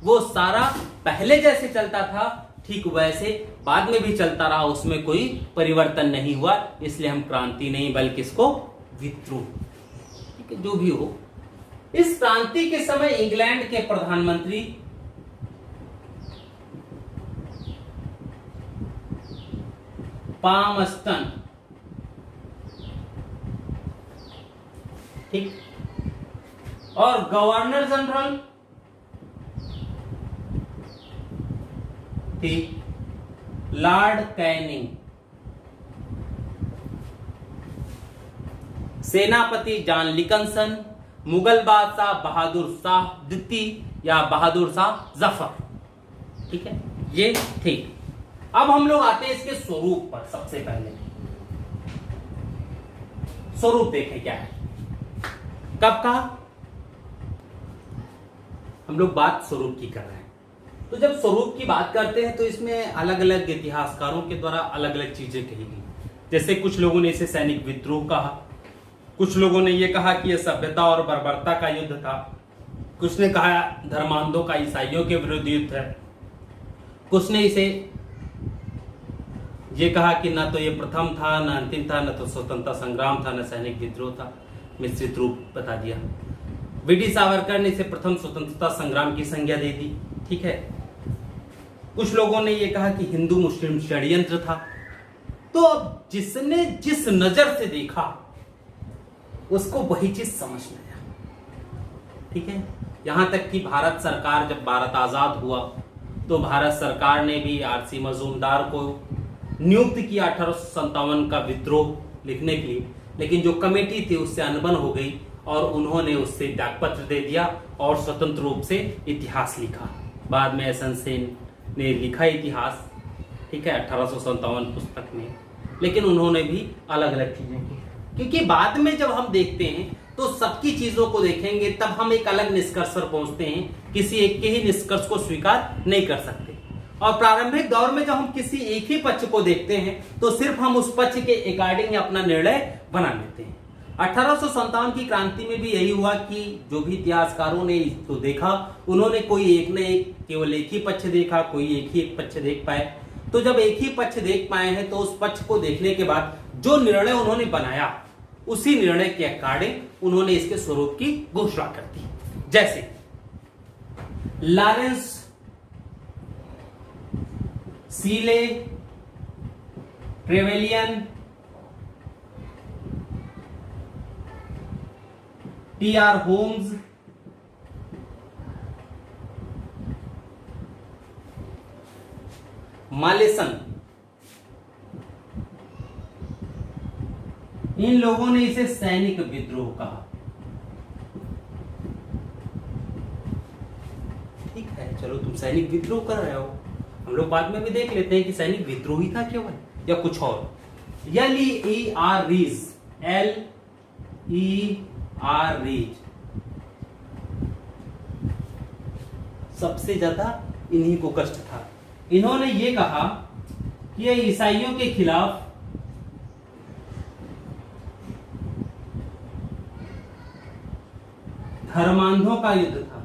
वो सारा पहले जैसे चलता था ठीक वैसे बाद में भी चलता रहा, उसमें कोई परिवर्तन नहीं हुआ, इसलिए हम क्रांति नहीं बल्कि इसको विद्रोह, ठीक है। जो भी हो, इस क्रांति के समय इंग्लैंड के प्रधानमंत्री पामस्टन, ठीक, और गवर्नर जनरल थी लॉर्ड कैनिंग, सेनापति जॉन लिकनसन, मुगल बादशाह बहादुर शाह द्वितीय या बहादुर शाह जफर, ठीक है। ये ठीक। अब हम लोग आते हैं इसके स्वरूप पर। सबसे पहले स्वरूप देखें क्या है, कब का हम लोग बात स्वरूप की कर रहे हैं। तो जब स्वरूप की बात करते हैं तो इसमें अलग अलग इतिहासकारों के द्वारा अलग अलग चीजें कही गई। जैसे कुछ लोगों ने इसे सैनिक विद्रोह कहा, कुछ लोगों ने यह कहा कि यह सभ्यता और बर्बरता का युद्ध था, कुछ ने कहा धर्मांधों का ईसाइयों के विरुद्ध युद्ध है, कुछ ने इसे ये कहा कि ना तो ये प्रथम था ना अंतिम था, न तो स्वतंत्रता संग्राम था न सैनिक विद्रोह था, मिश्रित रूप बता दिया। वीडी सावरकर ने इसे प्रथम स्वतंत्रता संग्राम की संज्ञा दे दी, ठीक है। कुछ लोगों ने यह कहा कि हिंदू मुस्लिम षड्यंत्र था। तो अब जिसने जिस नजर से देखा उसको वही चीज समझ में आया। ठीक है। यहाँ तक कि भारत सरकार, जब भारत आज़ाद हुआ तो भारत सरकार ने भी आरसी मजूमदार को नियुक्त किया 1857 का विद्रोह लिखने के लिए, लेकिन जो कमेटी थी उससे अनबन हो गई और उन्होंने उससे त्यागपत्र दे दिया और स्वतंत्र रूप से इतिहास लिखा। बाद में एस एन सेन ने लिखा इतिहास, ठीक है, 1857 पुस्तक में, लेकिन उन्होंने भी अलग अलग चीजें की। क्योंकि बाद में जब हम देखते हैं तो सबकी चीजों को देखेंगे तब हम एक अलग निष्कर्ष पर पहुंचते हैं, किसी एक के ही निष्कर्ष को स्वीकार नहीं कर सकते। और प्रारंभिक दौर में जब हम किसी एक ही पक्ष को देखते हैं तो सिर्फ हम उस पक्ष के अकॉर्डिंग अपना निर्णय बना लेते हैं। 1857 की क्रांति में भी यही हुआ कि जो भी इतिहासकारों ने तो देखा, उन्होंने कोई एक ने एक केवल एक ही पक्ष देखा, कोई एक ही एक पक्ष देख पाए। तो जब एक ही पक्ष देख पाए हैं तो उस पक्ष को देखने के बाद जो निर्णय उन्होंने बनाया उसी निर्णय के अकॉर्डिंग उन्होंने इसके स्वरूप की घोषणा कर दी। जैसे लॉरेंस सीले, ट्रेवेलियन, टी.आर. होम्स, मालेसन, इन लोगों ने इसे सैनिक विद्रोह कहा। ठीक है, चलो तुम सैनिक विद्रोह कर रहे हो, हम लोग बाद में भी देख लेते हैं कि सैनिक विद्रोह ही था केवल या कुछ और। L.E.R. रीज, L.E.R. रीज सबसे ज्यादा इन्हीं को कष्ट था। इन्होंने ये कहा कि ये ईसाइयों के खिलाफ धर्मांधों का युद्ध था।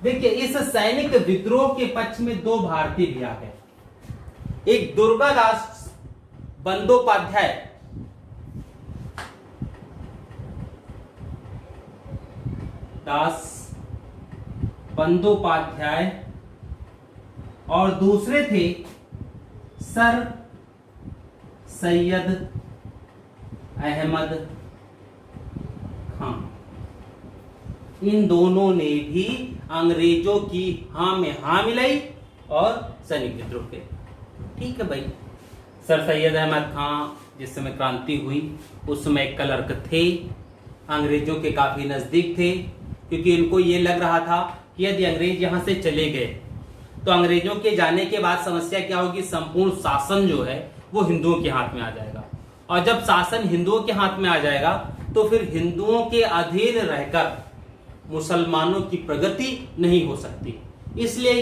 देखिए, इस सैनिक विद्रोह के पक्ष में दो भारतीय भी आ गए। एक दुर्गादास बंदोपाध्याय, दास बंदोपाध्याय, और दूसरे थे सर सैयद अहमद खान। इन दोनों ने भी अंग्रेजों की हाँ में हाँ मिलाई और सैनिक विद्रोह के। ठीक है भाई, सर सैयद अहमद खान जिस समय क्रांति हुई उस समय क्लर्क थे, अंग्रेजों के काफी नजदीक थे, क्योंकि इनको ये लग रहा था कि यदि अंग्रेज यहां से चले गए तो अंग्रेजों के जाने के बाद समस्या क्या होगी, संपूर्ण शासन जो है वो हिंदुओं के हाथ में आ जाएगा, और जब शासन हिंदुओं के हाथ में आ जाएगा तो फिर हिंदुओं के अधीन रहकर मुसलमानों की प्रगति नहीं हो सकती। इसलिए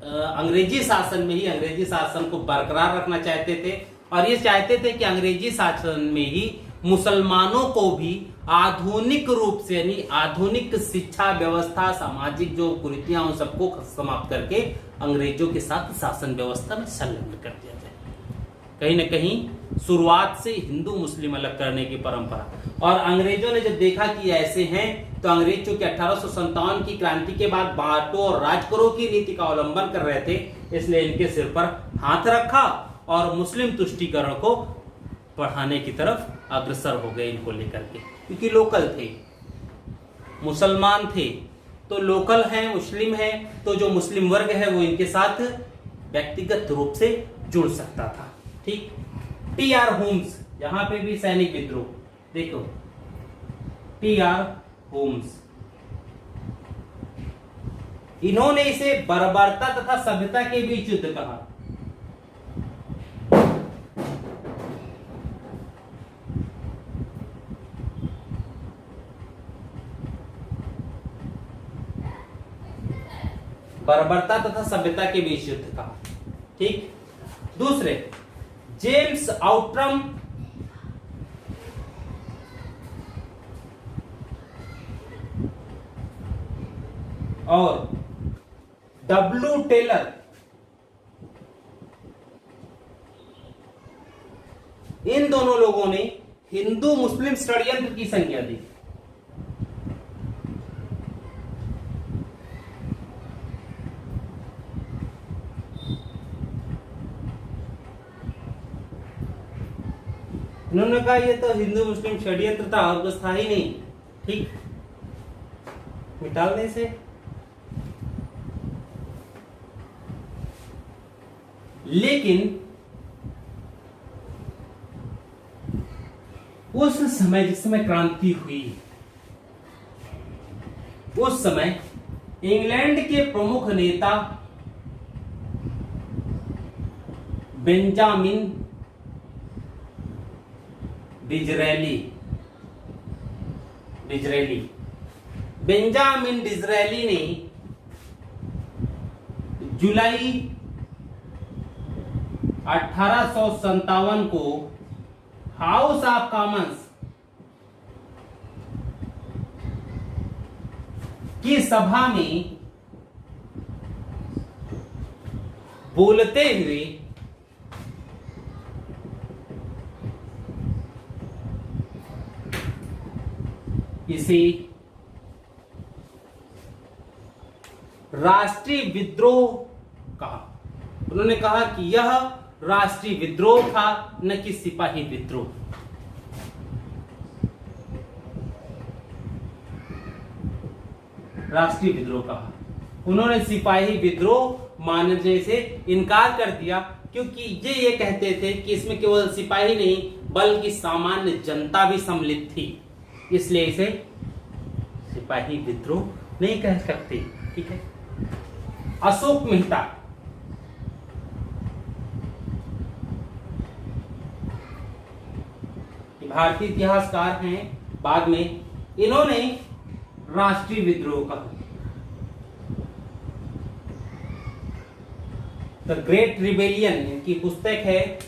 अंग्रेजी शासन में ही अंग्रेजी शासन को बरकरार रखना चाहते थे, और ये चाहते थे कि अंग्रेजी शासन में ही मुसलमानों को भी आधुनिक रूप से, यानी आधुनिक शिक्षा व्यवस्था, सामाजिक जो कुरीतियां उन सबको समाप्त करके अंग्रेजों के साथ शासन व्यवस्था में संलग्न कर दिया जाए। कहीं न कहीं शुरुआत से हिंदू मुस्लिम अलग करने की परंपरा, और अंग्रेजों ने जब देखा कि ऐसे हैं तो अंग्रेज चूंकि 1857 की क्रांति के बाद बांटो और राज करो की नीति का अवलंबन कर रहे थे, इसलिए इनके सिर पर हाथ रखा और मुस्लिम तुष्टीकरण को बढ़ाने की तरफ अग्रसर हो गए इनको लेकर के, क्योंकि लोकल थे, मुसलमान थे, तो लोकल हैं, मुस्लिम हैं, तो जो मुस्लिम वर्ग है वो इनके साथ व्यक्तिगत रूप से जुड़ सकता था। ठीक। टी.आर. होम्स, यहां पे भी सैनिक विद्रोह, देखो टी.आर. होम्स, इन्होंने इसे बर्बरता तथा सभ्यता के बीच युद्ध कहा। बर्बरता तथा सभ्यता के बीच युद्ध कहा। ठीक। दूसरे जेम्स आउट्रम और डब्ल्यू टेलर, इन दोनों लोगों ने हिंदू मुस्लिम षड्यंत्र की संज्ञा दी। इन्होंने कहा ये तो हिंदू मुस्लिम षड्यंत्र था और कुछ था ही नहीं, ठीक, मिटाल दे इसे। लेकिन उस समय जिस समय क्रांति हुई, उस समय इंग्लैंड के प्रमुख नेता बेंजामिन डिज़रायली बेंजामिन डिज़रायली ने जुलाई 1857 को हाउस ऑफ कॉमन्स की सभा में बोलते हुए इसे राष्ट्रीय विद्रोह कहा। उन्होंने कहा कि यह राष्ट्रीय विद्रोह था, न कि सिपाही विद्रोह। राष्ट्रीय विद्रोह कहा। उन्होंने सिपाही विद्रोह मानने से इनकार कर दिया, क्योंकि ये कहते थे कि इसमें केवल सिपाही नहीं बल्कि सामान्य जनता भी सम्मिलित थी, इसलिए इसे सिपाही विद्रोह नहीं कह सकते। ठीक है। अशोक मेहता, भारतीय इतिहासकार हैं, बाद में इन्होंने राष्ट्रीय विद्रोह कहा। द ग्रेट रिबेलियन इनकी पुस्तक है,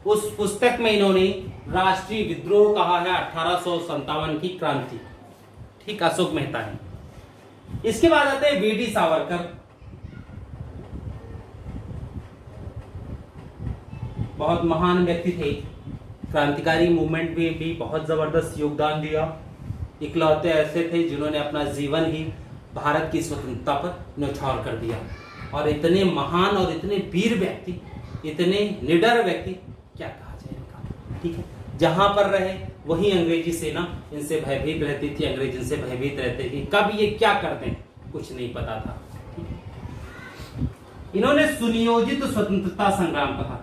उस पुस्तक में इन्होंने राष्ट्रीय विद्रोह कहा है 1857 की क्रांति। ठीक, अशोक मेहता है। इसके बाद आते हैं वीडी सावरकर। बहुत महान व्यक्ति थे, क्रांतिकारी मूवमेंट में भी बहुत जबरदस्त योगदान दिया। इकलौते ऐसे थे जिन्होंने अपना जीवन ही भारत की स्वतंत्रता पर न्यौछावर कर दिया। और इतने महान और इतने वीर व्यक्ति, इतने निडर व्यक्ति, क्या कहा जाए इनका। ठीक है। जहां पर रहे वहीं अंग्रेजी सेना इनसे भयभीत रहती थी, अंग्रेज इनसे भयभीत रहते थे, कब ये क्या कर दें कुछ नहीं पता था। इन्होंने सुनियोजित स्वतंत्रता संग्राम कहा।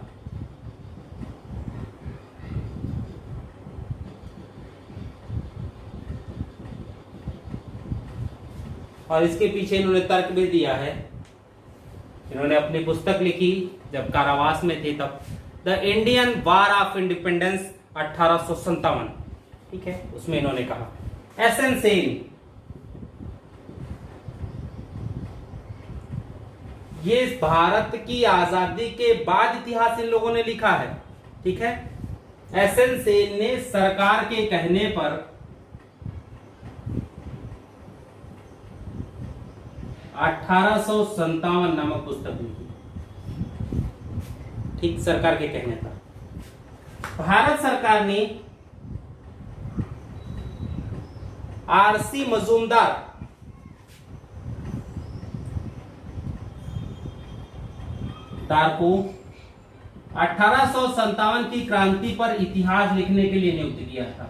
और इसके पीछे इन्होंने तर्क भी दिया है। इन्होंने अपनी पुस्तक लिखी जब कारावास में थे तब, the Indian war of independence 1857। ठीक है। उसमें इन्होंने कहा एसएन सेन, ये भारत की आजादी के बाद इतिहास इन लोगों ने लिखा है। ठीक है। एसएन सेन ने सरकार के कहने पर 1857 नामक पुस्तक लिखी। ठीक, सरकार के कहने पर भारत सरकार ने आरसी मजूमदार को 1857 की क्रांति पर इतिहास लिखने के लिए नियुक्त किया था।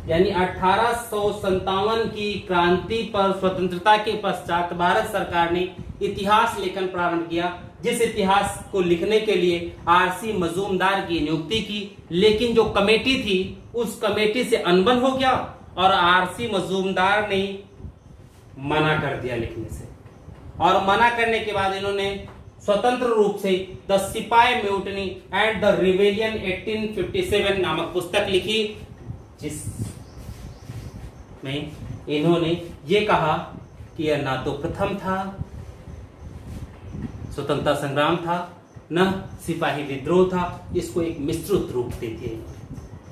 यानी 1857 की क्रांति पर स्वतंत्रता के पश्चात भारत सरकार ने इतिहास लेखन प्रारंभ किया, जिस इतिहास को लिखने के लिए आरसी मजूमदार की नियुक्ति की। लेकिन जो कमेटी थी उस कमेटी से अनबन हो गया और आरसी मजूमदार ने मना कर दिया लिखने से। और मना करने के बाद इन्होंने स्वतंत्र रूप से द सिपाही म्यूटनी एंड द रिवेलियन 1857 नामक पुस्तक लिखी, जिस में इन्होंने ये कहा कि यह ना तो प्रथम था स्वतंत्रता संग्राम था, न सिपाही विद्रोह था, इसको एक मिश्रित रूप दे दिया।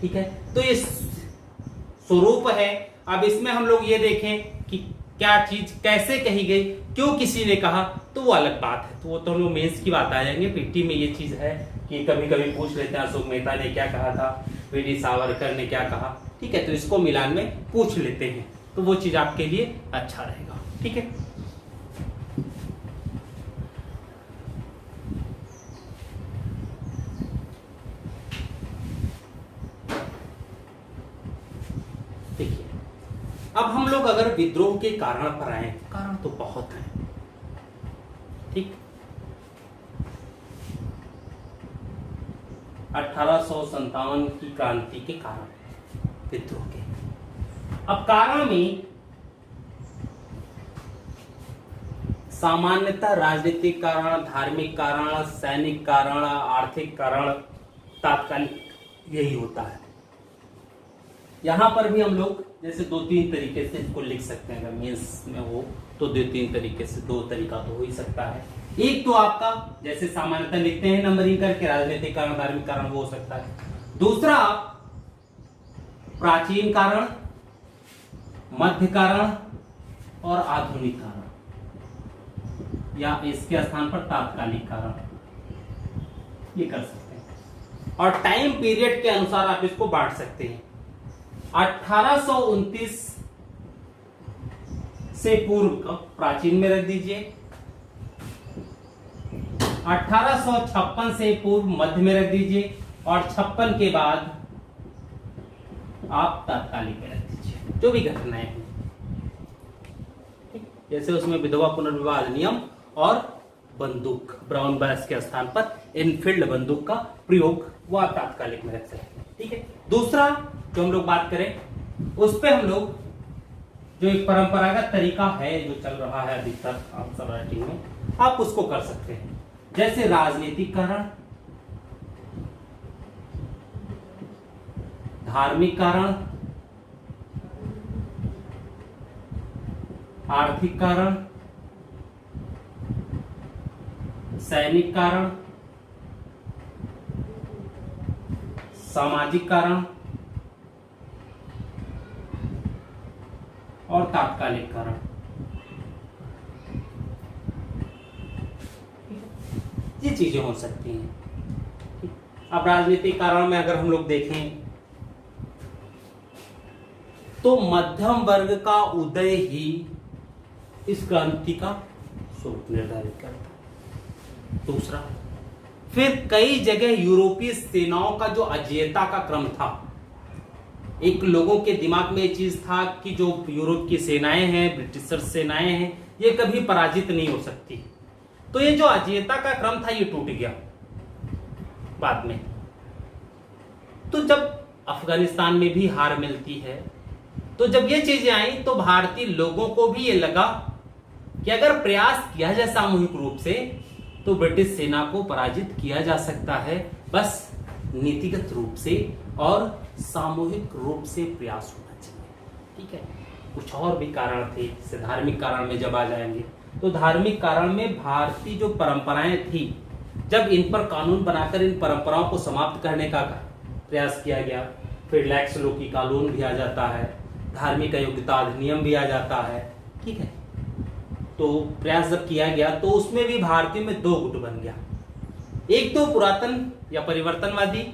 ठीक है। तो ये स्वरूप है। अब इसमें हम लोग ये देखें कि क्या चीज कैसे कही गई, क्यों किसी ने कहा, तो वो अलग बात है। तो वो तो लोग मेंस की बात आ जाएंगे। पीटी में ये चीज है कि कभी कभी पूछ लेते हैं अशोक मेहता ने क्या कहा था, वीडी सावरकर ने क्या कहा। ठीक है। तो इसको मिलान में पूछ लेते हैं। तो वो चीज आपके लिए अच्छा रहेगा। ठीक है, देखिए अब हम लोग अगर विद्रोह के कारण पर आए, कारण तो बहुत हैं। ठीक, 1857 की क्रांति के कारण विद्रोह के, अब कारण में सामान्यतः राजनीतिक कारण, धार्मिक कारण, सैनिक कारण, आर्थिक कारण, तात्कालिक यही होता है। यहां पर भी हम लोग जैसे 2-3 तरीके से इसको लिख सकते हैं, अगर मेंस में हो तो 2-3 तरीके से, 2 तरीका तो हो ही सकता है। एक तो आपका जैसे सामान्यतः लिखते हैं नंबरिंग करके, राजनीतिक कारण, धार्मिक कारण वो हो सकता है। दूसरा प्राचीन कारण, मध्य कारण और आधुनिक कारण, या इसके स्थान पर तात्कालिक कारण, ये कर सकते हैं। और टाइम पीरियड के अनुसार आप इसको बांट सकते हैं। 1829 से पूर्व प्राचीन में रख दीजिए, 1856 से पूर्व मध्य में रख दीजिए, और 56 के बाद आप तात्कालिक में रख दीजिए, जो भी घटनाएं हैं। जैसे उसमें विधवा पुनर्विवाह अधिनियम और बंदूक, ब्राउन बैस के स्थान पर इनफील्ड बंदूक का प्रयोग, वो आप तात्कालिक में रख सकते हैं। ठीक है, दूसरा जो हम लोग बात करें उस पे हम लोग जो एक परंपरागत तरीका है जो चल रहा है अधिकतर आंसर राइटिंग में, आप उसको कर सकते हैं। जैसे राजनीतिक कारण, धार्मिक कारण, आर्थिक कारण, सैनिक कारण, सामाजिक कारण और तात्कालिक कारण। ये चीजें हो सकती हैं। अब राजनीतिक कारण में अगर हम लोग देखें तो मध्यम वर्ग का उदय ही इस क्रांति का स्वरूप निर्धारित करता है। दूसरा, फिर कई जगह यूरोपीय सेनाओं का जो अजेयता का क्रम था, एक लोगों के दिमाग में ये चीज था कि जो यूरोप की सेनाएं हैं, ब्रिटिशर सेनाएं हैं, ये कभी पराजित नहीं हो सकती। तो ये जो अजेयता का क्रम था ये टूट गया बाद में। तो जब अफगानिस्तान में भी हार मिलती है, तो जब ये चीजें आई तो भारतीय लोगों को भी ये लगा कि अगर प्रयास किया जाए सामूहिक रूप से तो ब्रिटिश सेना को पराजित किया जा सकता है, बस नीतिगत रूप से और सामूहिक रूप से प्रयास होना चाहिए। ठीक है, कुछ और भी कारण थे। जैसे धार्मिक कारण में जब आ जाएंगे तो धार्मिक कारण में भारतीय जो परंपराएं थी, जब इन पर कानून बनाकर इन परंपराओं को समाप्त करने का प्रयास किया गया, फिर लैक्स लोकी कानून भी आ जाता है, धार्मिक अयोग्यता अधिनियम भी आ जाता है। ठीक है, तो प्रयास जब किया गया तो उसमें भी भारतीय में 2 गुट बन गया, एक तो पुरातन या परिवर्तनवादी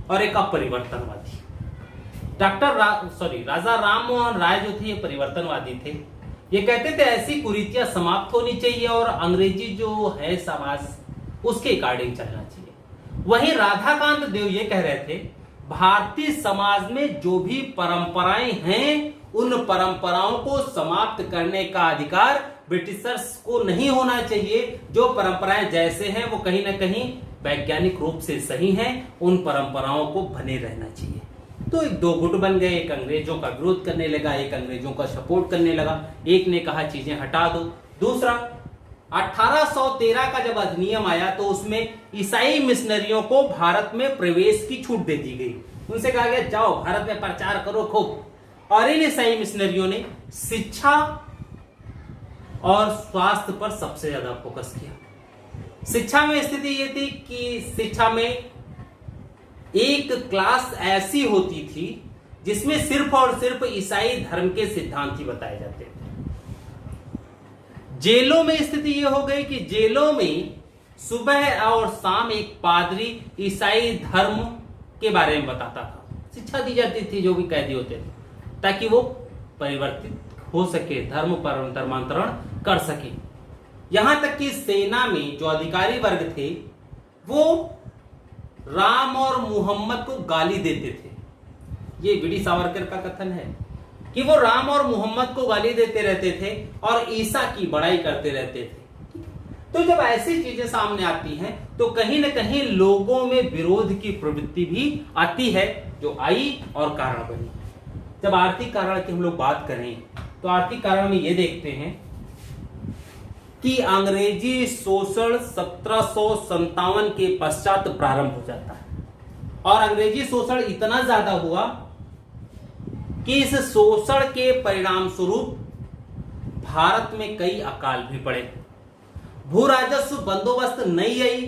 और एक अपरिवर्तनवादी। राजा राम मोहन राय जो थे ये परिवर्तनवादी थे। ये कहते थे ऐसी कुरीतियां समाप्त होनी चाहिए और अंग्रेजी जो है समाज उसके अकॉर्डिंग चलना चाहिए। वहीं राधाकांत देव ये कह रहे थे भारतीय समाज में जो भी परंपराएं हैं उन परंपराओं को समाप्त करने का अधिकार ब्रिटिशर्स को नहीं होना चाहिए। जो परंपराएं जैसे हैं वो कहीं ना कहीं वैज्ञानिक रूप से सही हैं, उन परंपराओं को बने रहना चाहिए। तो एक 2 गुट बन गए, एक अंग्रेजों का विरोध करने लगा, एक अंग्रेजों का सपोर्ट करने लगा। एक ने कहा चीजें हटा दो। दूसरा, 1813 का जब अधिनियम आया तो उसमें ईसाई मिशनरियों को भारत में प्रवेश की छूट दे दी गई। उनसे कहा गया जाओ भारत में प्रचार करो खूब। और इन ईसाई मिशनरियों ने शिक्षा और स्वास्थ्य पर सबसे ज्यादा फोकस किया। शिक्षा में स्थिति ये थी कि शिक्षा में एक क्लास ऐसी होती थी जिसमें सिर्फ और सिर्फ ईसाई धर्म के सिद्धांत ही बताए जाते थे। जेलों में स्थिति ये हो गई कि जेलों में सुबह और शाम एक पादरी ईसाई धर्म के बारे में बताता था। शिक्षा दी जाती थी जो भी कैदी होते थे ताकि वो परिवर्तित हो सके, धर्म पर धर्मांतरण कर सके। यहां तक कि सेना में जो अधिकारी वर्ग थे वो राम और मोहम्मद को गाली देते थे। ये वीडी सावरकर का कथन है कि वो राम और मोहम्मद को गाली देते रहते थे और ईसा की बड़ाई करते रहते थे। तो जब ऐसी चीजें सामने आती हैं तो कहीं ना कहीं लोगों में विरोध की प्रवृत्ति भी आती है, जो आई और कारण बनी। जब आर्थिक कारण की हम लोग बात करें तो आर्थिक कारण में ये देखते हैं कि अंग्रेजी शोषण 1757 के पश्चात प्रारंभ हो जाता है और अंग्रेजी शोषण इतना ज्यादा हुआ कि इस शोषण के परिणाम स्वरूप भारत में कई अकाल भी पड़े। भू राजस्व बंदोबस्त नहीं आई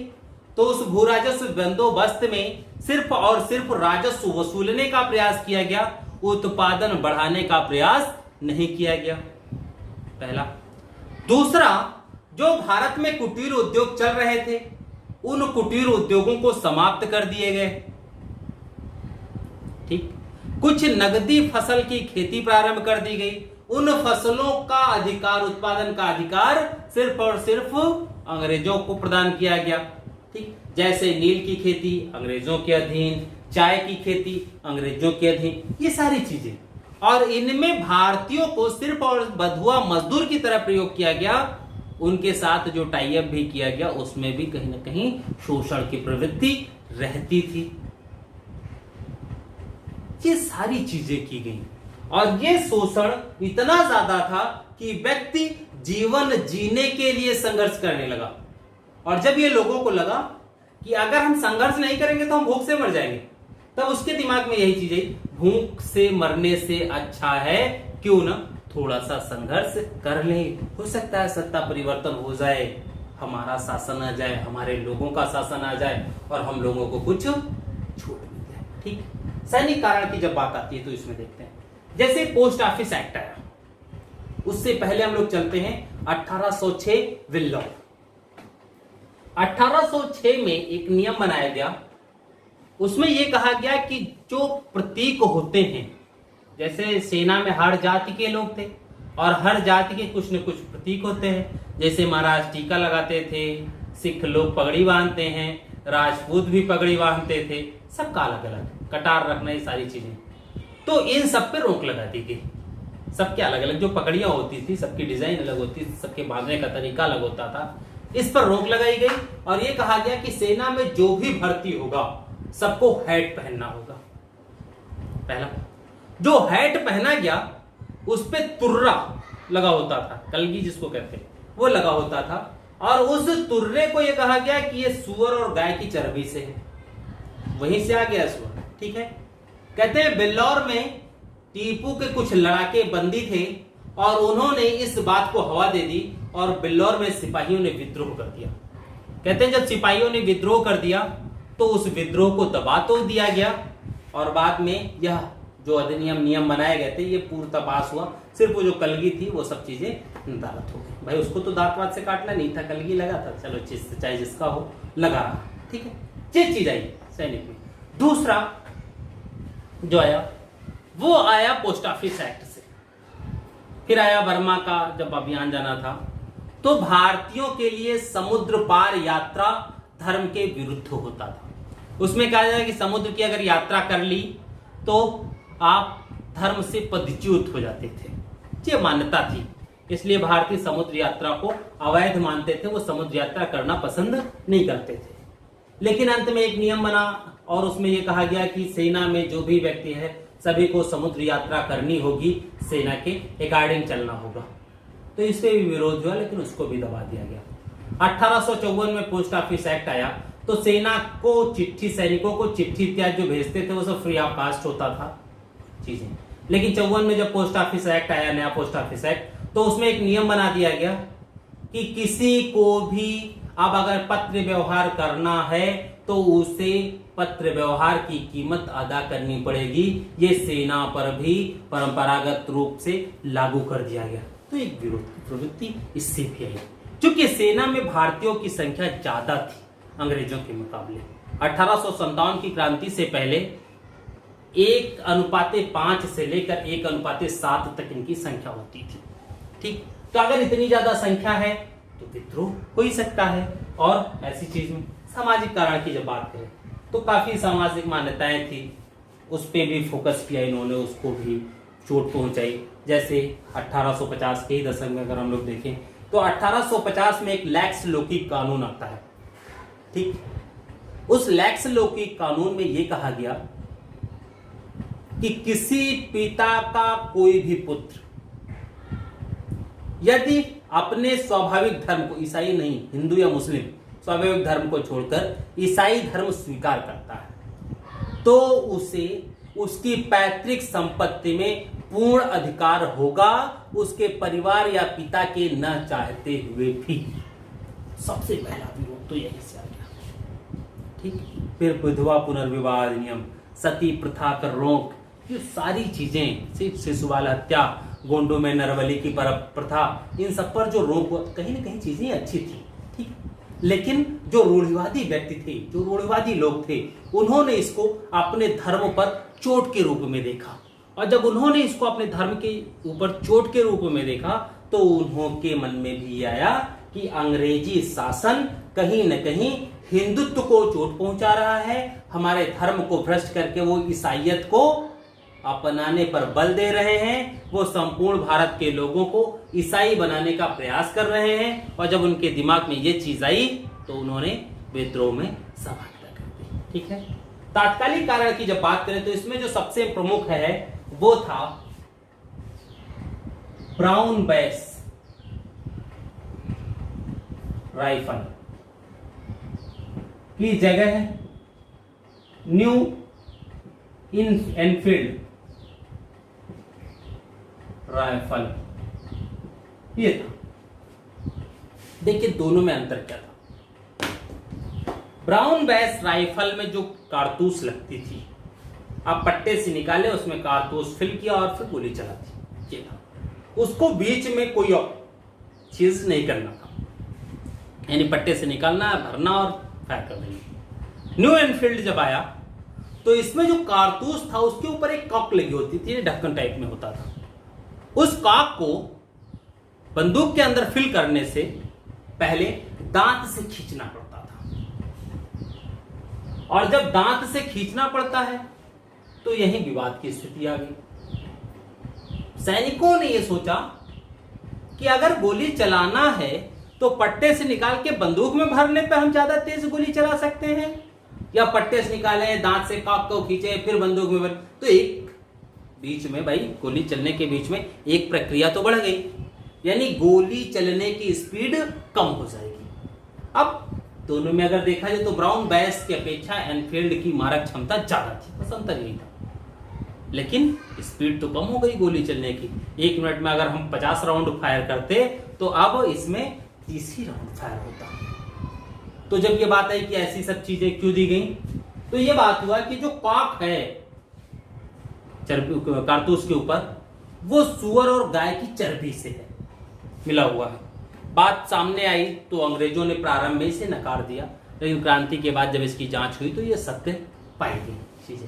तो उस भू राजस्व बंदोबस्त में सिर्फ और सिर्फ राजस्व वसूलने का प्रयास किया गया, उत्पादन बढ़ाने का प्रयास नहीं किया गया। पहला। दूसरा, जो भारत में कुटीर उद्योग चल रहे थे उन कुटीर उद्योगों को समाप्त कर दिए गए। ठीक। कुछ नगदी फसल की खेती प्रारंभ कर दी गई। उन फसलों का अधिकार, उत्पादन का अधिकार सिर्फ और सिर्फ अंग्रेजों को प्रदान किया गया। ठीक। जैसे नील की खेती अंग्रेजों के अधीन, चाय की खेती अंग्रेजों के अधीन, ये सारी चीजें। और इनमें भारतीयों को सिर्फ और बंधुआ मजदूर की तरह प्रयोग किया गया। उनके साथ जो टाई अप भी किया गया उसमें भी कहीं ना कहीं शोषण की प्रवृत्ति रहती थी। ये सारी चीजें की गई और ये शोषण इतना ज्यादा था कि व्यक्ति जीवन जीने के लिए संघर्ष करने लगा। और जब ये लोगों को लगा कि अगर हम संघर्ष नहीं करेंगे तो हम भूख से मर जाएंगे, तब उसके दिमाग में यही चीज आई, भूख से मरने से अच्छा है क्यों ना थोड़ा सा संघर्ष कर ले, हो सकता है सत्ता परिवर्तन हो जाए, हमारा शासन आ जाए, हमारे लोगों का शासन आ जाए और हम लोगों को कुछ छूट मिल जाए। ठीक। सैनिक कारण की जब बात आती है तो इसमें देखते हैं, जैसे पोस्ट ऑफिस एक्ट आया, उससे पहले हम लोग चलते हैं 1806 विल्लॉ। 1806 में एक नियम बनाया गया, उसमें यह कहा गया कि जो प्रतीक होते हैं, जैसे सेना में हर जाति के लोग थे और हर जाति के कुछ न कुछ प्रतीक होते हैं। जैसे महाराज टीका लगाते थे, सिख लोग पगड़ी बांधते हैं, राजपूत भी पगड़ी बांधते थे, सबका अलग अलग, कटार रखना, ये सारी चीजें। तो इन सब पे रोक लगा दी गई। सबके अलग अलग जो पगड़ियां होती थी, सबकी डिजाइन अलग होती थी, सबके बांधने का तरीका अलग होता था, इस पर रोक लगाई गई। और ये कहा गया कि सेना में जो भी भर्ती होगा सबको हैट पहनना होगा। पहला, जो हैट पहना गया उस पे तुर्रा लगा होता था, कलगी जिसको कहते हैं, वो लगा होता था। और उस तुर्रे को यह कहा गया कि ये सुअर और गाय की चर्बी से है, वहीं से आ गया सुअर। ठीक है। कहते हैं बिल्लौर में टीपू के कुछ लड़ाके बंदी थे और उन्होंने इस बात को हवा दे दी और बिल्लौर में सिपाहियों ने विद्रोह कर दिया। कहते हैं जब सिपाहियों ने विद्रोह कर दिया तो उस विद्रोह को दबा तो दिया गया और बाद में यह जो अधिनियम नियम बनाए गए थे ये पूर्णतः पास हुआ। सिर्फ वो जो कलगी थी वो सब चीजें दालत हो गई। भाई उसको तो दांत वात से काटना नहीं था, कलगी लगा था, चलो चाहे जिसका हो लगा रहा। ठीक है। ये चीज आई सैनिक में। दूसरा जो आया वो आया पोस्ट ऑफिस एक्ट से। फिर आया बर्मा का जब अभियान जाना था तो भारतीयों के लिए समुद्र पार यात्रा धर्म के विरुद्ध होता था। उसमें कहा जाए कि समुद्र की अगर यात्रा कर ली तो आप धर्म से पदच्युत हो जाते थे, ये मान्यता थी। इसलिए भारतीय समुद्र यात्रा को अवैध मानते थे, वो समुद्र यात्रा करना पसंद नहीं करते थे। लेकिन अंत में एक नियम बना और उसमें यह कहा गया कि सेना में जो भी व्यक्ति है सभी को समुद्र यात्रा करनी होगी, सेना के अकॉर्डिंग चलना होगा। तो इससे भी विरोध हुआ लेकिन उसको भी दबा दिया गया। 1854 में पोस्ट ऑफिस एक्ट आया तो सेना को चिट्ठी, सैनिकों को चिट्ठी इत्यादि जो भेजते थे वो सब फ्री ऑफ कास्ट होता था चीजें। लेकिन 54 में जब पोस्ट ऑफिस एक्ट आया, नया पोस्ट ऑफिस एक्ट, तो उसमें एक नियम बना दिया गया कि किसी को भी अब अगर पत्र व्यवहार करना है तो उसे पत्र व्यवहार की कीमत अदा करनी पड़ेगी। ये सेना पर भी परंपरागत रूप से लागू कर दिया गया। तो एक विरोध की प्रवृत्ति इससे भी आई, क्योंकि सेना में भारतीयों की संख्या ज्यादा थी अंग्रेजों के मुकाबले। 1857 की क्रांति से पहले 1:5 से लेकर 1:7 तक इनकी संख्या होती थी। ठीक, तो अगर इतनी ज्यादा संख्या है तो विद्रोह हो ही सकता है। और ऐसी चीज में सामाजिक कारण की जब बात करें तो काफी सामाजिक मान्यताएं थी, उस पर भी फोकस किया इन्होंने, उसको भी चोट पहुंचाई। जैसे 1850 के ही दशक में अगर हम लोग देखें तो 1850 में एक लैक्स लौकिक कानून आता है। ठीक, उस लैक्स लौकिक कानून में यह कहा गया कि किसी पिता का कोई भी पुत्र यदि अपने स्वाभाविक धर्म को, ईसाई नहीं, हिंदू या मुस्लिम, स्वाभाविक धर्म को छोड़कर ईसाई धर्म स्वीकार करता है तो उसे उसकी पैतृक संपत्ति में पूर्ण अधिकार होगा, उसके परिवार या पिता के न चाहते हुए भी। सबसे पहला विरोध तो यही से आ गया। ठीक, फिर विधवा पुनर्विवाह अधिनियम, सती प्रथा पर रोक, ये सारी चीजें, सिर्फ शिशु बाल हत्या, गोंडों में नरबली की प्रथा, इन सब पर जो रोक, कहीं ना कहीं चीजें अच्छी थी। ठीक, लेकिन जो रूढ़िवादी व्यक्ति थे, जो रूढ़िवादी लोग थे, उन्होंने इसको अपने धर्म पर चोट के रूप में देखा। और जब उन्होंने इसको अपने धर्म के ऊपर चोट के रूप में देखा तो उन्होंने मन में भी आया कि अंग्रेजी शासन कहीं न कहीं हिंदुत्व को चोट पहुंचा रहा है, हमारे धर्म को भ्रष्ट करके वो ईसाइयत को अपनाने पर बल दे रहे हैं, वो संपूर्ण भारत के लोगों को ईसाई बनाने का प्रयास कर रहे हैं। और जब उनके दिमाग में ये चीज आई तो उन्होंने विद्रोह में सहायता कर दी। ठीक है, तात्कालिक कारण की जब बात करें तो इसमें जो सबसे प्रमुख है वो था ब्राउन बैस राइफल की जगह न्यू एनफील्ड राइफल ये था। देखिए दोनों में अंतर क्या था। ब्राउन बैस राइफल में जो कारतूस लगती थी, आप पट्टे से निकाले, उसमें कारतूस फिल किया और फिर गोली चला दी, ये था। उसको बीच में कोई चीज नहीं करना था, यानी पट्टे से निकालना, भरना और फायर कर देना। न्यू एनफील्ड जब आया तो इसमें जो कारतूस था उसके ऊपर एक कॉक लगी होती थी, ढक्कन टाइप में होता था। उस कॉक को बंदूक के अंदर फिल करने से पहले दांत से खींचना पड़ता था, और जब दांत से खींचना पड़ता है तो यही विवाद की स्थिति आ गई। सैनिकों ने यह सोचा कि अगर गोली चलाना है तो पट्टे से निकाल के बंदूक में भरने पे हम ज्यादा तेज गोली चला सकते हैं, या पट्टे से निकाले, दांत से कॉक को खींचे, फिर बंदूक में भर। तो एक बीच में भाई गोली चलने के बीच में एक प्रक्रिया तो बढ़ गई, यानी गोली चलने की स्पीड कम हो जाएगी। अब दोनों में अगर देखा जाए तो ब्राउन बैस की अपेक्षा एनफील्ड की मारक क्षमता ज्यादा थी, बस अंतर यही था। लेकिन स्पीड तो कम हो गई गोली चलने की। 1 मिनट में अगर हम 50 राउंड फायर करते तो अब इसमें 30 ही राउंड फायर होता। तो जब ये बात आई कि ऐसी सब चीजें क्यों दी गई, तो ये बात हुआ कि जो कॉक है चर्बी कारतूस के ऊपर, वो सुअर और गाय की चर्बी से है, मिला हुआ है। बात सामने आई तो अंग्रेजों ने प्रारंभ में इसे नकार दिया, लेकिन क्रांति के बाद जब इसकी जांच हुई तो ये सत्य पाई गई चीजें।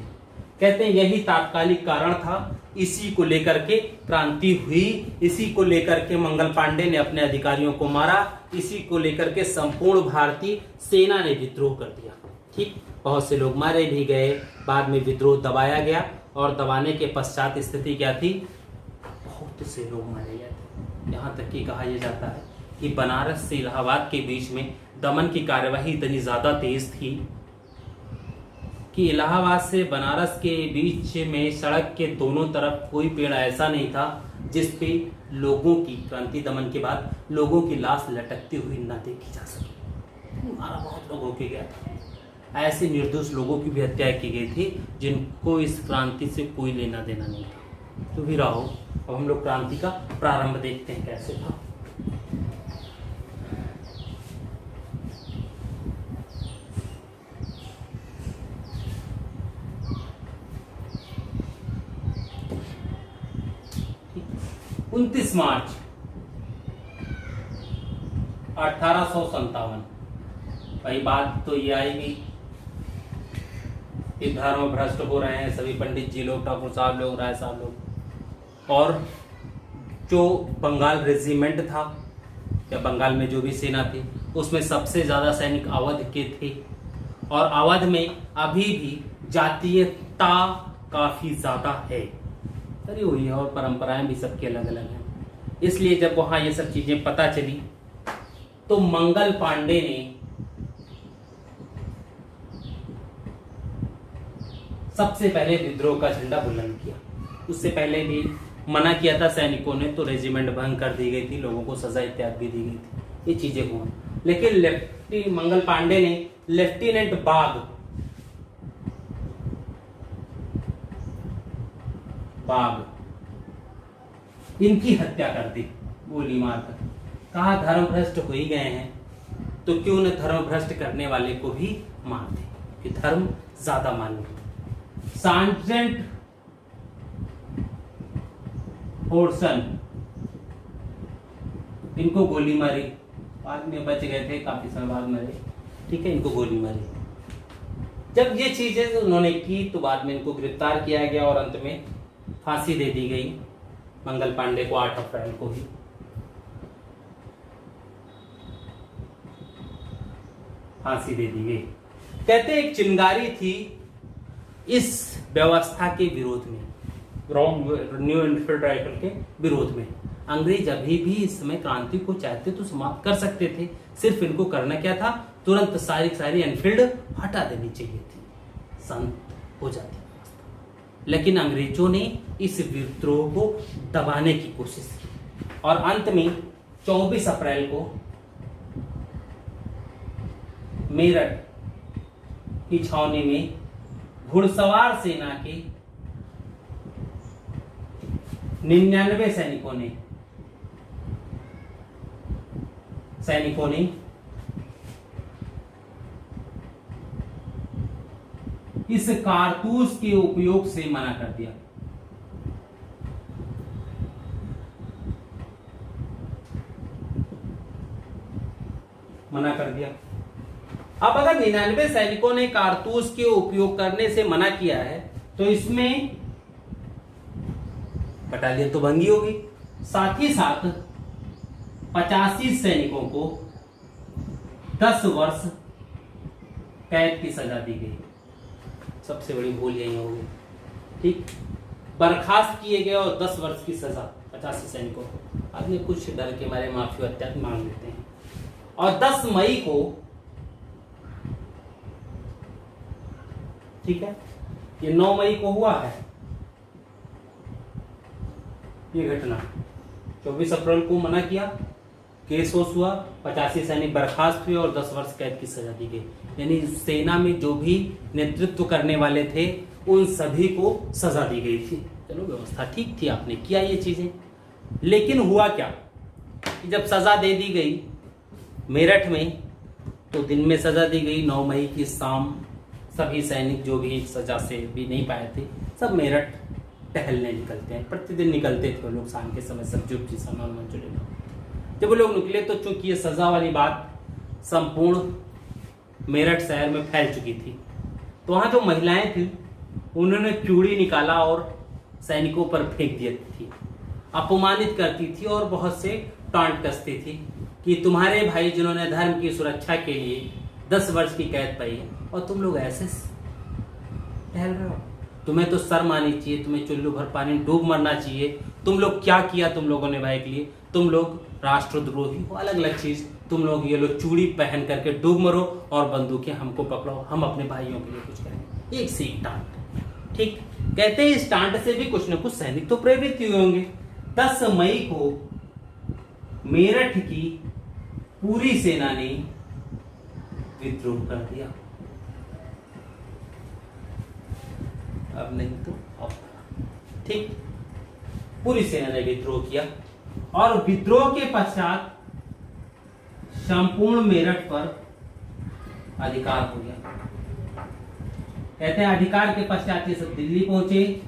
कहते हैं यही तात्कालिक कारण था, इसी को लेकर के क्रांति हुई, इसी को लेकर के मंगल पांडे ने अपने अधिकारियों को मारा, इसी को लेकर के संपूर्ण भारतीय सेना ने विद्रोह कर दिया। ठीक, बहुत से लोग मारे भी गए, बाद में विद्रोह दबाया गया, और दबाने के पश्चात स्थिति क्या थी, बहुत से लोग मारे गए थे। यहाँ तक कि कहा यह जाता है कि बनारस से इलाहाबाद के बीच में दमन की कार्यवाही इतनी ज्यादा तेज थी कि इलाहाबाद से बनारस के बीच में सड़क के दोनों तरफ कोई पेड़ ऐसा नहीं था जिस पे लोगों की, क्रांति दमन के बाद लोगों की लाश लटकती हुई न देखी जा सके। मारा बहुत लोगों के गया था, ऐसे निर्दोष लोगों की भी हत्या की गई थी जिनको इस क्रांति से कोई लेना देना नहीं था। तो भी रहो, अब हम लोग क्रांति का प्रारंभ देखते हैं कैसे था। मार्च 1857, भाई बात तो ये आएगी कि धर्म भ्रष्ट हो रहे हैं सभी पंडित जी लोग, ठाकुर साहब लोग, राय साहब लोग। और जो बंगाल रेजिमेंट था या बंगाल में जो भी सेना थी उसमें सबसे ज़्यादा सैनिक अवध के थे, और अवध में अभी भी जातीयता काफ़ी ज़्यादा है, सही हुई है, और परंपराएं भी सबकी अलग अलग हैं। इसलिए जब वहाँ ये सब चीज़ें पता चली तो मंगल पांडे ने सबसे पहले विद्रोह का झंडा बुलंद किया। उससे पहले भी मना किया था सैनिकों ने, तो रेजिमेंट भंग कर दी गई थी, लोगों को सजा इत्यादि भी दी गई थी, ये चीजें हुआ। लेकिन मंगल पांडे ने लेफ्टिनेंट बाग इनकी हत्या कर दी गोली मारकर। कहा धर्म भ्रष्ट हो ही गए हैं तो क्यों न धर्म भ्रष्ट करने वाले को भी मार दे, कि धर्म ज्यादा मान्य। सार्जेंट होर्सन इनको गोली मारी, बाद में बच गए थे, काफी समय बाद मरे, ठीक है, इनको गोली मारी। जब ये चीजें उन्होंने की तो बाद में इनको गिरफ्तार किया गया और अंत में फांसी दे दी गई मंगल पांडे को 8 अप्रैल को ही। फांसी दे दी गई। कहते एक चिंगारी थी इस व्यवस्था के विरोध में, न्यू इनफील्ड राइफल के विरोध में। अंग्रेज अभी भी इस समय क्रांति को चाहते तो समाप्त कर सकते थे, सिर्फ इनको करना क्या था, तुरंत सारी एनफील्ड हटा देनी चाहिए थी, शांत हो जाती। लेकिन अंग्रेजों ने इस विद्रोह को दबाने की कोशिश की और अंत में 24 अप्रैल को मेरठ की छावनी में घुड़सवार सेना के 99 सैनिकों ने इस कारतूस के उपयोग से मना कर दिया। अब अगर 99 सैनिकों ने कारतूस के उपयोग करने से मना किया है तो इसमें बटालियन तो भंगी होगी, साथ ही साथ 85 सैनिकों को 10 वर्ष कैद की सजा दी गई। सबसे बड़ी भूल यही होगी, ठीक, बर्खास्त किए गए और 10 वर्ष की सजा 85 सैनिकों को। आदमी कुछ डर के मारे माफी इत्यादि मांग लेते हैं। और 10 मई को, ठीक है, ये 9 मई को हुआ है ये घटना। 24 अप्रैल को मना किया, केस वोस हुआ, 85 सैनिक बर्खास्त हुए और 10 वर्ष कैद की सजा दी गई। यानी सेना में जो भी नेतृत्व करने वाले थे उन सभी को सजा दी गई थी। चलो व्यवस्था ठीक थी, आपने किया ये चीजें। लेकिन हुआ क्या कि जब सजा दे दी गई मेरठ में, तो दिन में सजा दी गई, 9 मई की शाम सभी सैनिक जो भी सजा से भी नहीं पाए थे सब मेरठ टहलने निकलते हैं। प्रतिदिन निकलते थे वो लोग शाम के समय, सब्जी उब्जी सामान वामान जो लेना। जब वो लोग निकले तो चूंकि ये सजा वाली बात संपूर्ण मेरठ शहर में फैल चुकी थी, तो वहां जो महिलाएं थी उन्होंने चूड़ी निकाला और सैनिकों पर फेंक दी थी, अपमानित करती थी और बहुत से टांट कसती थी कि तुम्हारे भाई जिन्होंने धर्म की सुरक्षा के लिए 10 वर्ष की कैद पाई है और तुम लोग ऐसे टहल रहे हो, तुम्हें तो शर्म आनी चाहिए, तुम्हें चुल्लू भर पानी डूब मरना चाहिए। तुम लोग क्या किया तुम लोगों ने भाई के लिए, तुम लोग राष्ट्रद्रोही हो, अलग अलग चीज। तुम लोग ये लोग चूड़ी पहन करके डूब मरो और बंदूकें हमको पकड़ो, हम अपने भाइयों के लिए कुछ करेंगे। एक से एक टांट, ठीक। कहते हैं इस टांट से भी कुछ न कुछ सैनिक तो प्रेरित हुए होंगे। 10 मई को मेरठ की पूरी सेना ने विद्रोह कर दिया। अब नहीं तो अब, ठीक, पूरी सेना ने विद्रोह किया और विद्रोह के पश्चात संपूर्ण मेरठ पर अधिकार हो गया। कहते हैं अधिकार के पश्चात ये सब दिल्ली पहुंचे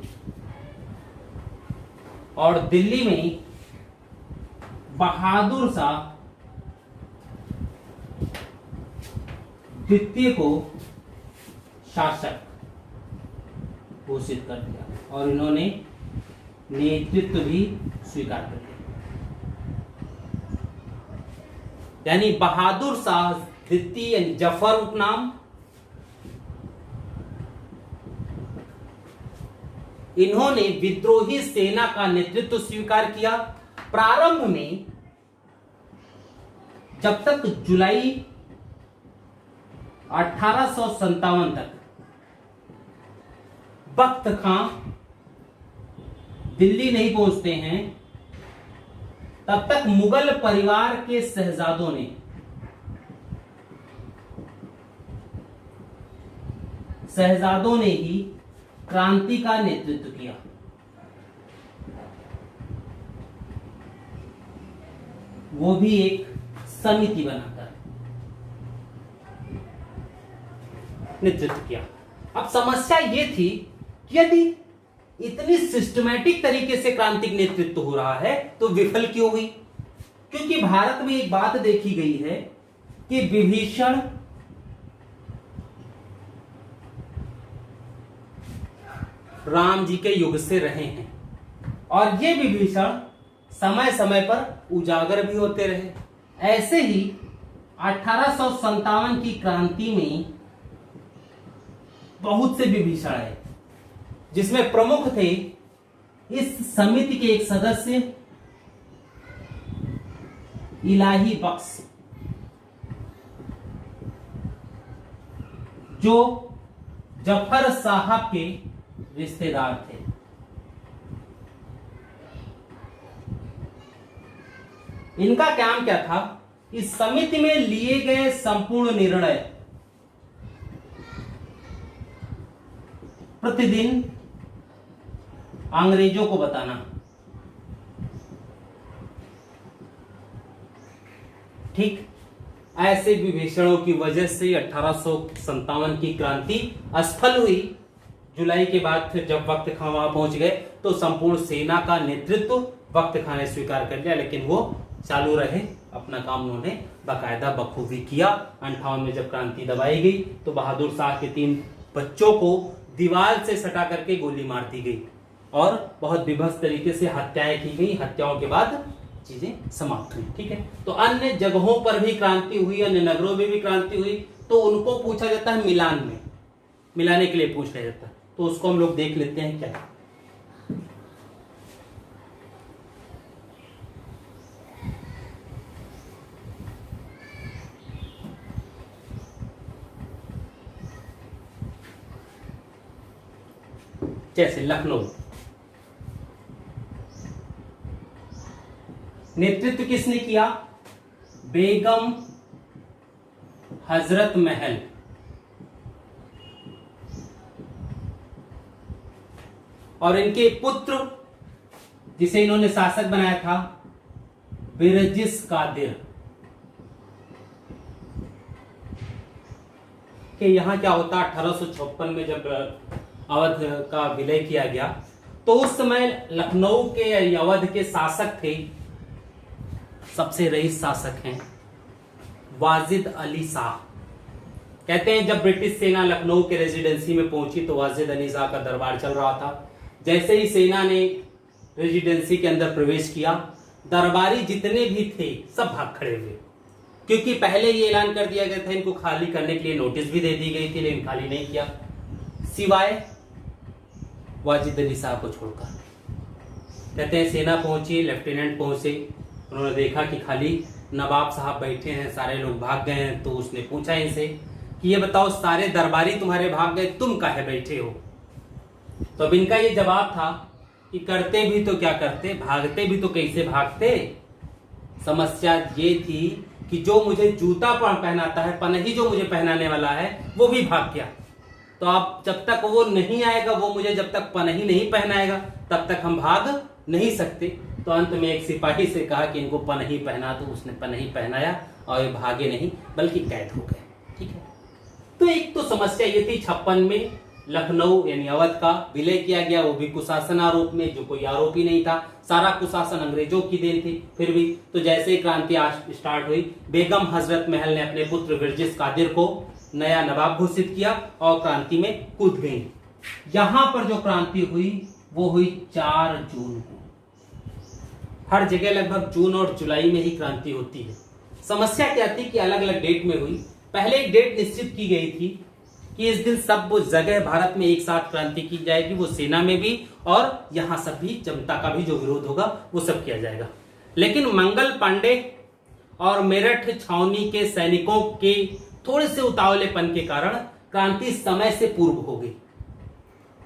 और दिल्ली में बहादुर शाह द्वितीय को शासक घोषित कर दिया और इन्होंने नेतृत्व भी स्वीकार कर लिया। यानी बहादुर शाह द्वितीय यानी जफर उपनाम, इन्होंने विद्रोही सेना का नेतृत्व स्वीकार किया। प्रारंभ में जब तक जुलाई 1857 तक बख्त खां दिल्ली नहीं पहुंचते हैं, तब तक मुगल परिवार के शहजादों ने ही क्रांति का नेतृत्व किया। वो भी एक समिति बनाकर नेतृत्व किया। अब समस्या ये थी कि यदि इतनी सिस्टमैटिक तरीके से क्रांतिक नेतृत्व हो रहा है तो विफल क्यों हुई? क्योंकि भारत में एक बात देखी गई है कि विभीषण राम जी के युग से रहे हैं और ये विभीषण समय समय पर उजागर भी होते रहे। ऐसे ही 1857 की क्रांति में बहुत से विभीषण आए, जिसमें प्रमुख थे इस समिति के एक सदस्य इलाही बख्श, जो जफर साहब के रिश्तेदार थे। इनका काम क्या था? इस समिति में लिए गए संपूर्ण निर्णय प्रतिदिन अंग्रेजों को बताना। ठीक ऐसे विभीषणों की वजह से 1857 की क्रांति असफल हुई। जुलाई के बाद फिर जब वक्त खां वहां पहुंच गए तो संपूर्ण सेना का नेतृत्व वक्त खां ने स्वीकार कर लिया, लेकिन वो चालू रहे अपना काम। उन्होंने बाकायदा बखूबी किया। 58 में जब क्रांति दबाई गई तो बहादुर शाह के 3 बच्चों को दीवार से सटा करके गोली मार दी गई और बहुत विभत्स तरीके से हत्याएं की गई। हत्याओं के बाद चीजें समाप्त हुई। ठीक है, तो अन्य जगहों पर भी क्रांति हुई, अन्य नगरों में भी क्रांति हुई, तो उनको पूछा जाता है मिलान में, मिलाने के लिए पूछा जाता है। तो उसको हम लोग देख लेते हैं क्या है। जैसे लखनऊ, नेतृत्व किसने किया? बेगम हजरत महल। और इनके पुत्र जिसे इन्होंने शासक बनाया था बिरजिस कादिर। कि यहां क्या होता, 1856 में जब अवध का विलय किया गया तो उस समय लखनऊ के अवध के शासक थे, सबसे रईस शासक हैं वाजिद अली शाह। कहते हैं जब ब्रिटिश सेना लखनऊ के रेजिडेंसी में पहुंची तो वाजिद अली शाह का दरबार चल रहा था। जैसे ही सेना ने रेजिडेंसी के अंदर प्रवेश किया, दरबारी जितने भी थे सब भाग खड़े हुए, क्योंकि पहले ये ऐलान कर दिया गया था इनको खाली करने के लिए नोटिस भी दे दी गई थी, लेकिन खाली नहीं किया सिवाय वाजिद अली साहब को छोड़कर। कहते हैं सेना पहुंची, लेफ्टिनेंट पहुंचे, उन्होंने देखा कि खाली नवाब साहब बैठे हैं, सारे लोग भाग गए हैं। तो उसने पूछा इनसे कि ये बताओ सारे दरबारी तुम्हारे भाग गए, तुम काहे बैठे हो? तो अब इनका ये जवाब था कि करते भी तो क्या करते, भागते भी तो कैसे भागते। समस्या ये थी कि जो मुझे जूता पहनाता है, पनही जो मुझे पहनाने वाला है, वो भी भाग गया। तो अब जब तक वो नहीं आएगा, वो मुझे जब तक पनही नहीं पहनाएगा, तब तक हम भाग नहीं सकते। तो अंत में एक सिपाही से कहा कि इनको पनही पहना, तो उसने पनही पहनाया और ये भागे नहीं बल्कि कैद हो गए। ठीक है, तो एक तो समस्या ये थी 56 में लखनऊ यानी अवध का विलय किया गया, वो भी कुशासन आरोप में, जो कोई आरोपी नहीं था, सारा कुशासन अंग्रेजों की देन थी। फिर भी तो जैसे ही क्रांति स्टार्ट हुई, बेगम हजरत महल ने अपने पुत्र बिरजिस कादिर को नया नवाब घोषित किया और क्रांति में कूद गई। यहां पर जो क्रांति हुई वो हुई 4 जून को। हर जगह लगभग जून और जुलाई में ही क्रांति होती है। समस्या क्या थी कि अलग अलग डेट में हुई। पहले एक डेट निश्चित की गई थी कि इस दिन सब जगह भारत में एक साथ क्रांति की जाएगी, वो सेना में भी और यहां सब भी जनता का भी जो विरोध होगा वो सब किया जाएगा। लेकिन मंगल पांडे और मेरठ छावनी के सैनिकों के थोड़े से उतावलेपन के कारण क्रांति समय से पूर्व हो गई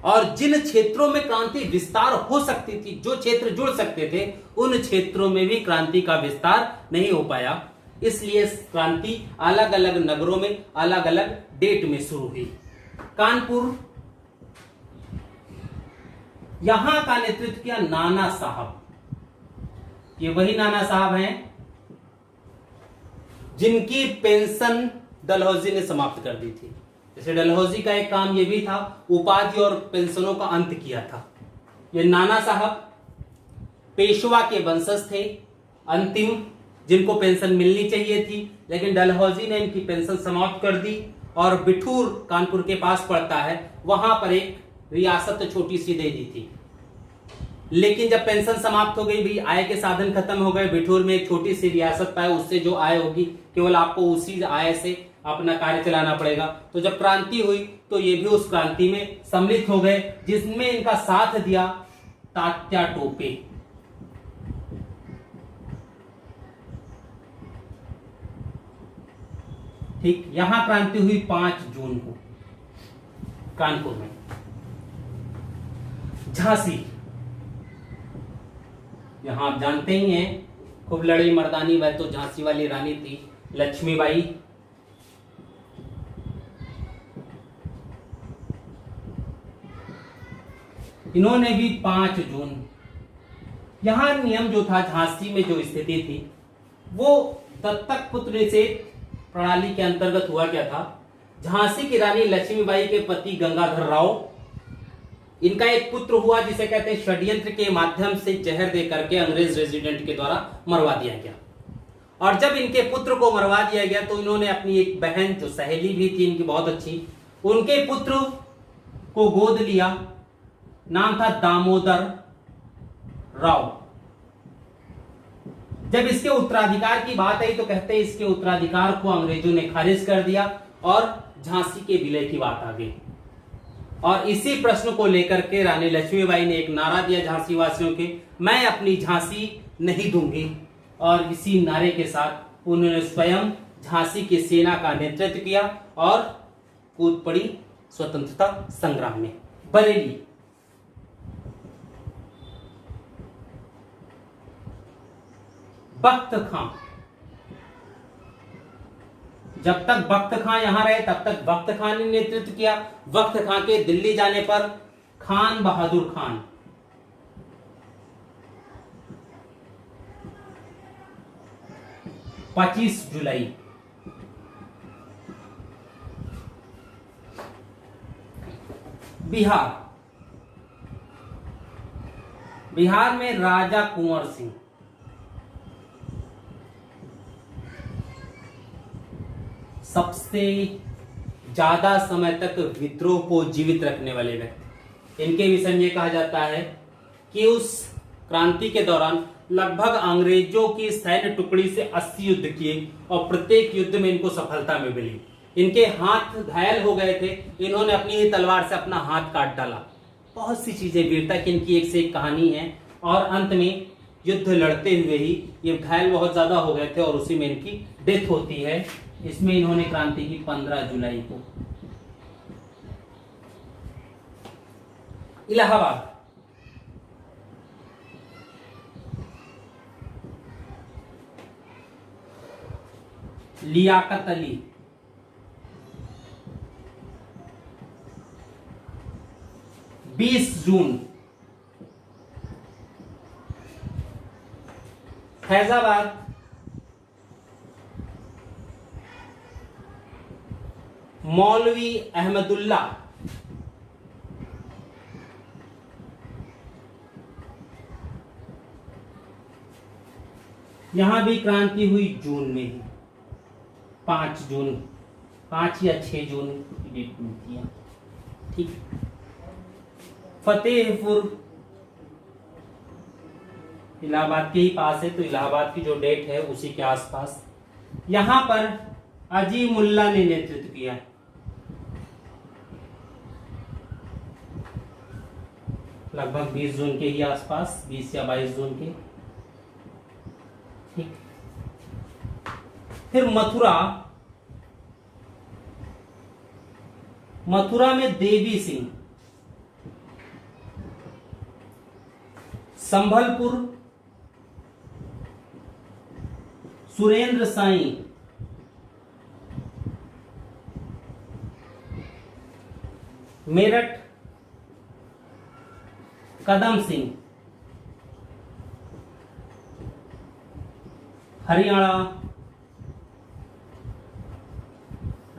और जिन क्षेत्रों में क्रांति विस्तार हो सकती थी, जो क्षेत्र जुड़ सकते थे, उन क्षेत्रों में भी क्रांति का विस्तार नहीं हो पाया। इसलिए क्रांति अलग अलग नगरों में अलग अलग डेट में शुरू हुई। कानपुर, यहां का नेतृत्व किया नाना साहब। ये वही नाना साहब हैं जिनकी पेंशन डलहौजी ने समाप्त कर दी थी। जैसे डलहौजी का एक काम यह भी था, उपाधि और पेंशनों का अंत किया था। ये नाना साहब पेशवा के वंशज थे, अंतिम जिनको पेंशन मिलनी चाहिए थी, लेकिन डलहौजी ने इनकी पेंशन समाप्त कर दी और बिठूर कानपुर के पास पड़ता है, वहां पर एक रियासत छोटी सी दे दी थी। लेकिन जब पेंशन समाप्त हो गई, भी आय के साधन खत्म हो गए, बिठूर में एक छोटी सी रियासत पाए, उससे जो आय होगी केवल आपको उसी आय से अपना कार्य चलाना पड़ेगा। तो जब क्रांति हुई तो ये भी उस क्रांति में सम्मिलित हो गए, जिसमें इनका साथ दिया तात्या टोपे। ठीक, यहां क्रांति हुई 5 जून को कानपुर में। झांसी, यहां आप जानते ही हैं, खूब लड़ी मर्दानी वह तो झांसी वाली रानी थी लक्ष्मीबाई। इन्होंने भी 5 जून, यहां नियम जो था, झांसी में जो स्थिति थी वो दत्तक पुत्र निषेध प्रणाली के अंतर्गत हुआ क्या था। झांसी की रानी लक्ष्मीबाई के पति गंगाधर राव, इनका एक पुत्र हुआ जिसे कहते हैं षड्यंत्र के माध्यम से जहर दे करके अंग्रेज रेजिडेंट के द्वारा मरवा दिया गया। और जब इनके पुत्र को मरवा दिया गया तो इन्होंने अपनी एक बहन जो सहेली भी थी इनकी बहुत अच्छी, उनके पुत्र को गोद लिया, नाम था दामोदर राव। जब इसके उत्तराधिकार की बात आई तो कहते हैं इसके उत्तराधिकार को अंग्रेजों ने खारिज कर दिया और झांसी के विलय की बात आ गई। और इसी प्रश्न को लेकर के रानी लक्ष्मीबाई ने एक नारा दिया झांसी वासियों के, मैं अपनी झांसी नहीं दूंगी। और इसी नारे के साथ उन्होंने स्वयं झांसी की सेना का नेतृत्व किया और कूद पड़ी स्वतंत्रता संग्राम में। बरेली, बख्त खां, जब तक बख्त खां यहां रहे तब तक बख्त खां ने नेतृत्व किया। बख्त खां के दिल्ली जाने पर खान बहादुर खान, पच्चीस जुलाई, बिहार, बिहार में राजा कुंवर सिंह, सबसे ज्यादा समय तक विद्रोह को जीवित रखने वाले व्यक्ति। इनके विषय में कहा जाता है कि उस क्रांति के दौरान लगभग अंग्रेजों की सैन्य टुकड़ी से 80 युद्ध किए और प्रत्येक युद्ध में इनको सफलता में मिली। इनके हाथ घायल हो गए थे, इन्होंने अपनी ही तलवार से अपना हाथ काट डाला। बहुत सी चीजें वीरता की इनकी एक से एक कहानी है और अंत में युद्ध लड़ते हुए ही ये घायल बहुत ज्यादा हो गए थे और उसी में इनकी डेथ होती है। इसमें इन्होंने क्रांति की 15 जुलाई को। इलाहाबाद, लियाकत अली, जून, फैजाबाद, मौलवी अहमदुल्ला, यहां भी क्रांति हुई जून में ही, 5 जून, 5 या 6 जून की डेट मिलती है। ठीक, फतेहपुर इलाहाबाद के ही पास है, तो इलाहाबाद की जो डेट है उसी के आसपास यहां पर अजीमुल्ला ने नेतृत्व किया। लगभग 20 जून के ही आसपास, 20 या 22 जून के। ठीक। फिर मथुरा में देवी सिंह, संभलपुर सुरेंद्र साई, मेरठ कदम सिंह, हरियाणा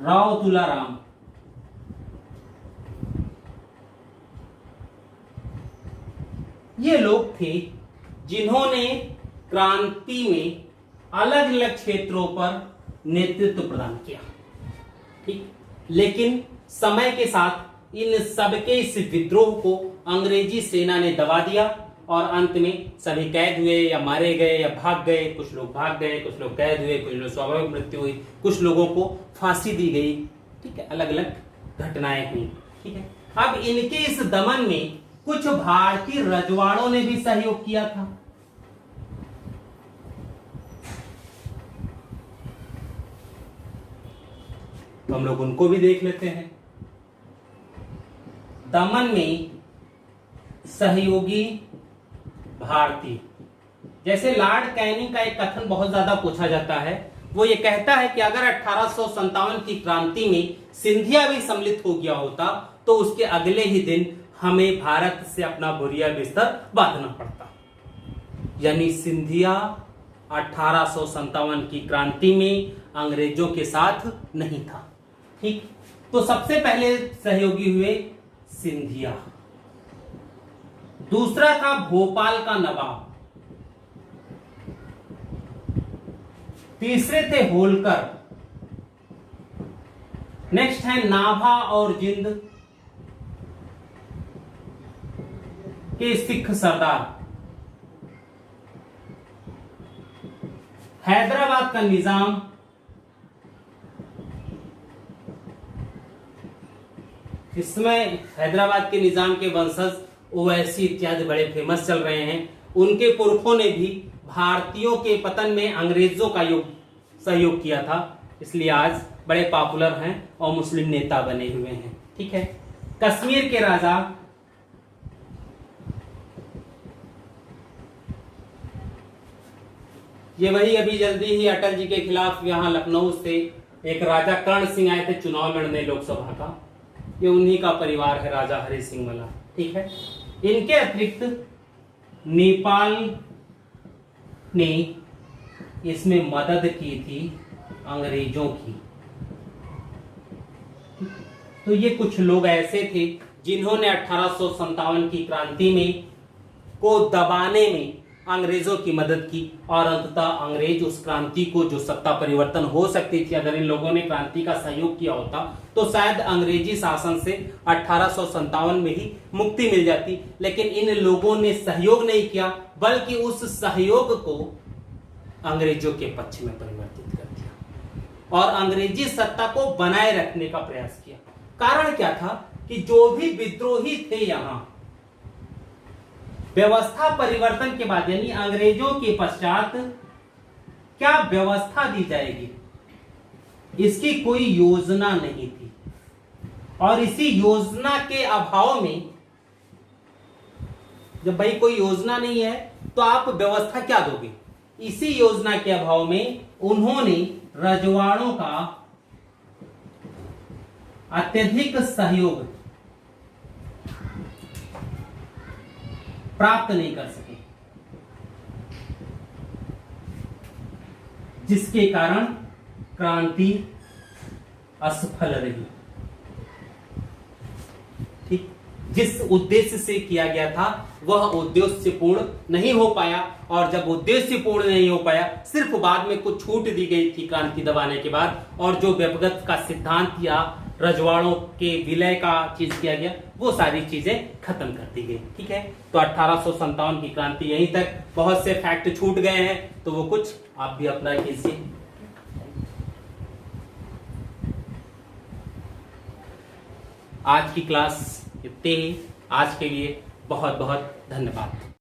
राव तुलाराम, ये लोग थे जिन्होंने क्रांति में अलग अलग क्षेत्रों पर नेतृत्व प्रदान किया। ठीक। लेकिन समय के साथ इन सबके इस विद्रोह को अंग्रेजी सेना ने दबा दिया और अंत में सभी कैद हुए या मारे गए या भाग गए। कुछ लोग भाग गए, कुछ लोग कैद हुए, कुछ लोग स्वाभाविक मृत्यु हुई, कुछ लोगों को फांसी दी गई। ठीक है, अलग अलग घटनाएं हुई। ठीक है। अब इनके इस दमन में कुछ भारतीय रजवाड़ों ने भी सहयोग किया था। तो हम लोग उनको भी देख लेते हैं। दमन में सहयोगी भारतीय, जैसे लॉर्ड कैनिंग का एक कथन बहुत ज्यादा पूछा जाता है। वो ये कहता है कि अगर 1857 की क्रांति में सिंधिया भी सम्मिलित हो गया होता तो उसके अगले ही दिन हमें भारत से अपना बोरिया बिस्तर बांधना पड़ता। यानी सिंधिया 1857 की क्रांति में अंग्रेजों के साथ नहीं था। ठीक। तो सबसे पहले सहयोगी हुए सिंधिया। दूसरा था भोपाल का नवाब। तीसरे थे होलकर। नेक्स्ट है नाभा और जिंद के सिख सरदार। हैदराबाद का निजाम, इसमें हैदराबाद के निजाम के वंशज ओवैसी इत्यादि बड़े फेमस चल रहे हैं। उनके पुरखों ने भी भारतीयों के पतन में अंग्रेजों का सहयोग किया था, इसलिए आज बड़े पॉपुलर हैं और मुस्लिम नेता बने हुए हैं। ठीक है। कश्मीर के राजा ये वही अभी जल्दी ही अटल जी के खिलाफ यहां लखनऊ से एक राजा कर्ण सिंह आए थे चुनाव लड़ने लोकसभा का। ये उन्हीं का परिवार है, राजा हरि सिंह वाला। ठीक है। इनके अतिरिक्त नेपाल ने इसमें मदद की थी अंग्रेजों की। तो ये कुछ लोग ऐसे थे जिन्होंने 1857 की क्रांति में को दबाने में अंग्रेजों की मदद की और अंततः अंग्रेज उस क्रांति को, जो सत्ता परिवर्तन हो सकती थी अगर इन लोगों ने क्रांति का सहयोग किया होता, तो शायद अंग्रेजी शासन से 1857 में ही मुक्ति मिल जाती। लेकिन इन लोगों ने सहयोग नहीं किया, बल्कि उस सहयोग को अंग्रेजों के पक्ष में परिवर्तित कर दिया और अंग्रेजी सत्ता को बनाए रखने का प्रयास किया। कारण क्या था कि जो भी विद्रोही थे यहां, व्यवस्था परिवर्तन के बाद यानी अंग्रेजों के पश्चात क्या व्यवस्था दी जाएगी, इसकी कोई योजना नहीं थी। और इसी योजना के अभाव में, जब भाई कोई योजना नहीं है तो आप व्यवस्था क्या दोगे, इसी योजना के अभाव में उन्होंने रजवाड़ों का अत्यधिक सहयोग प्राप्त नहीं कर सके, जिसके कारण क्रांति असफल रही। ठीक। जिस उद्देश्य से किया गया था वह उद्देश्य पूर्ण नहीं हो पाया, और जब उद्देश्य पूर्ण नहीं हो पाया, सिर्फ बाद में कुछ छूट दी गई थी क्रांति दबाने के बाद, और जो व्यक्तिगत का सिद्धांत या रजवाड़ों के विलय का चीज किया गया, वो सारी चीजें खत्म कर दी गई। ठीक है, तो 1857 की क्रांति यहीं तक। बहुत से फैक्ट छूट गए हैं तो वो कुछ आप भी अप्लाई कीजिए। आज की क्लास इतनी ही। आज के लिए बहुत बहुत धन्यवाद।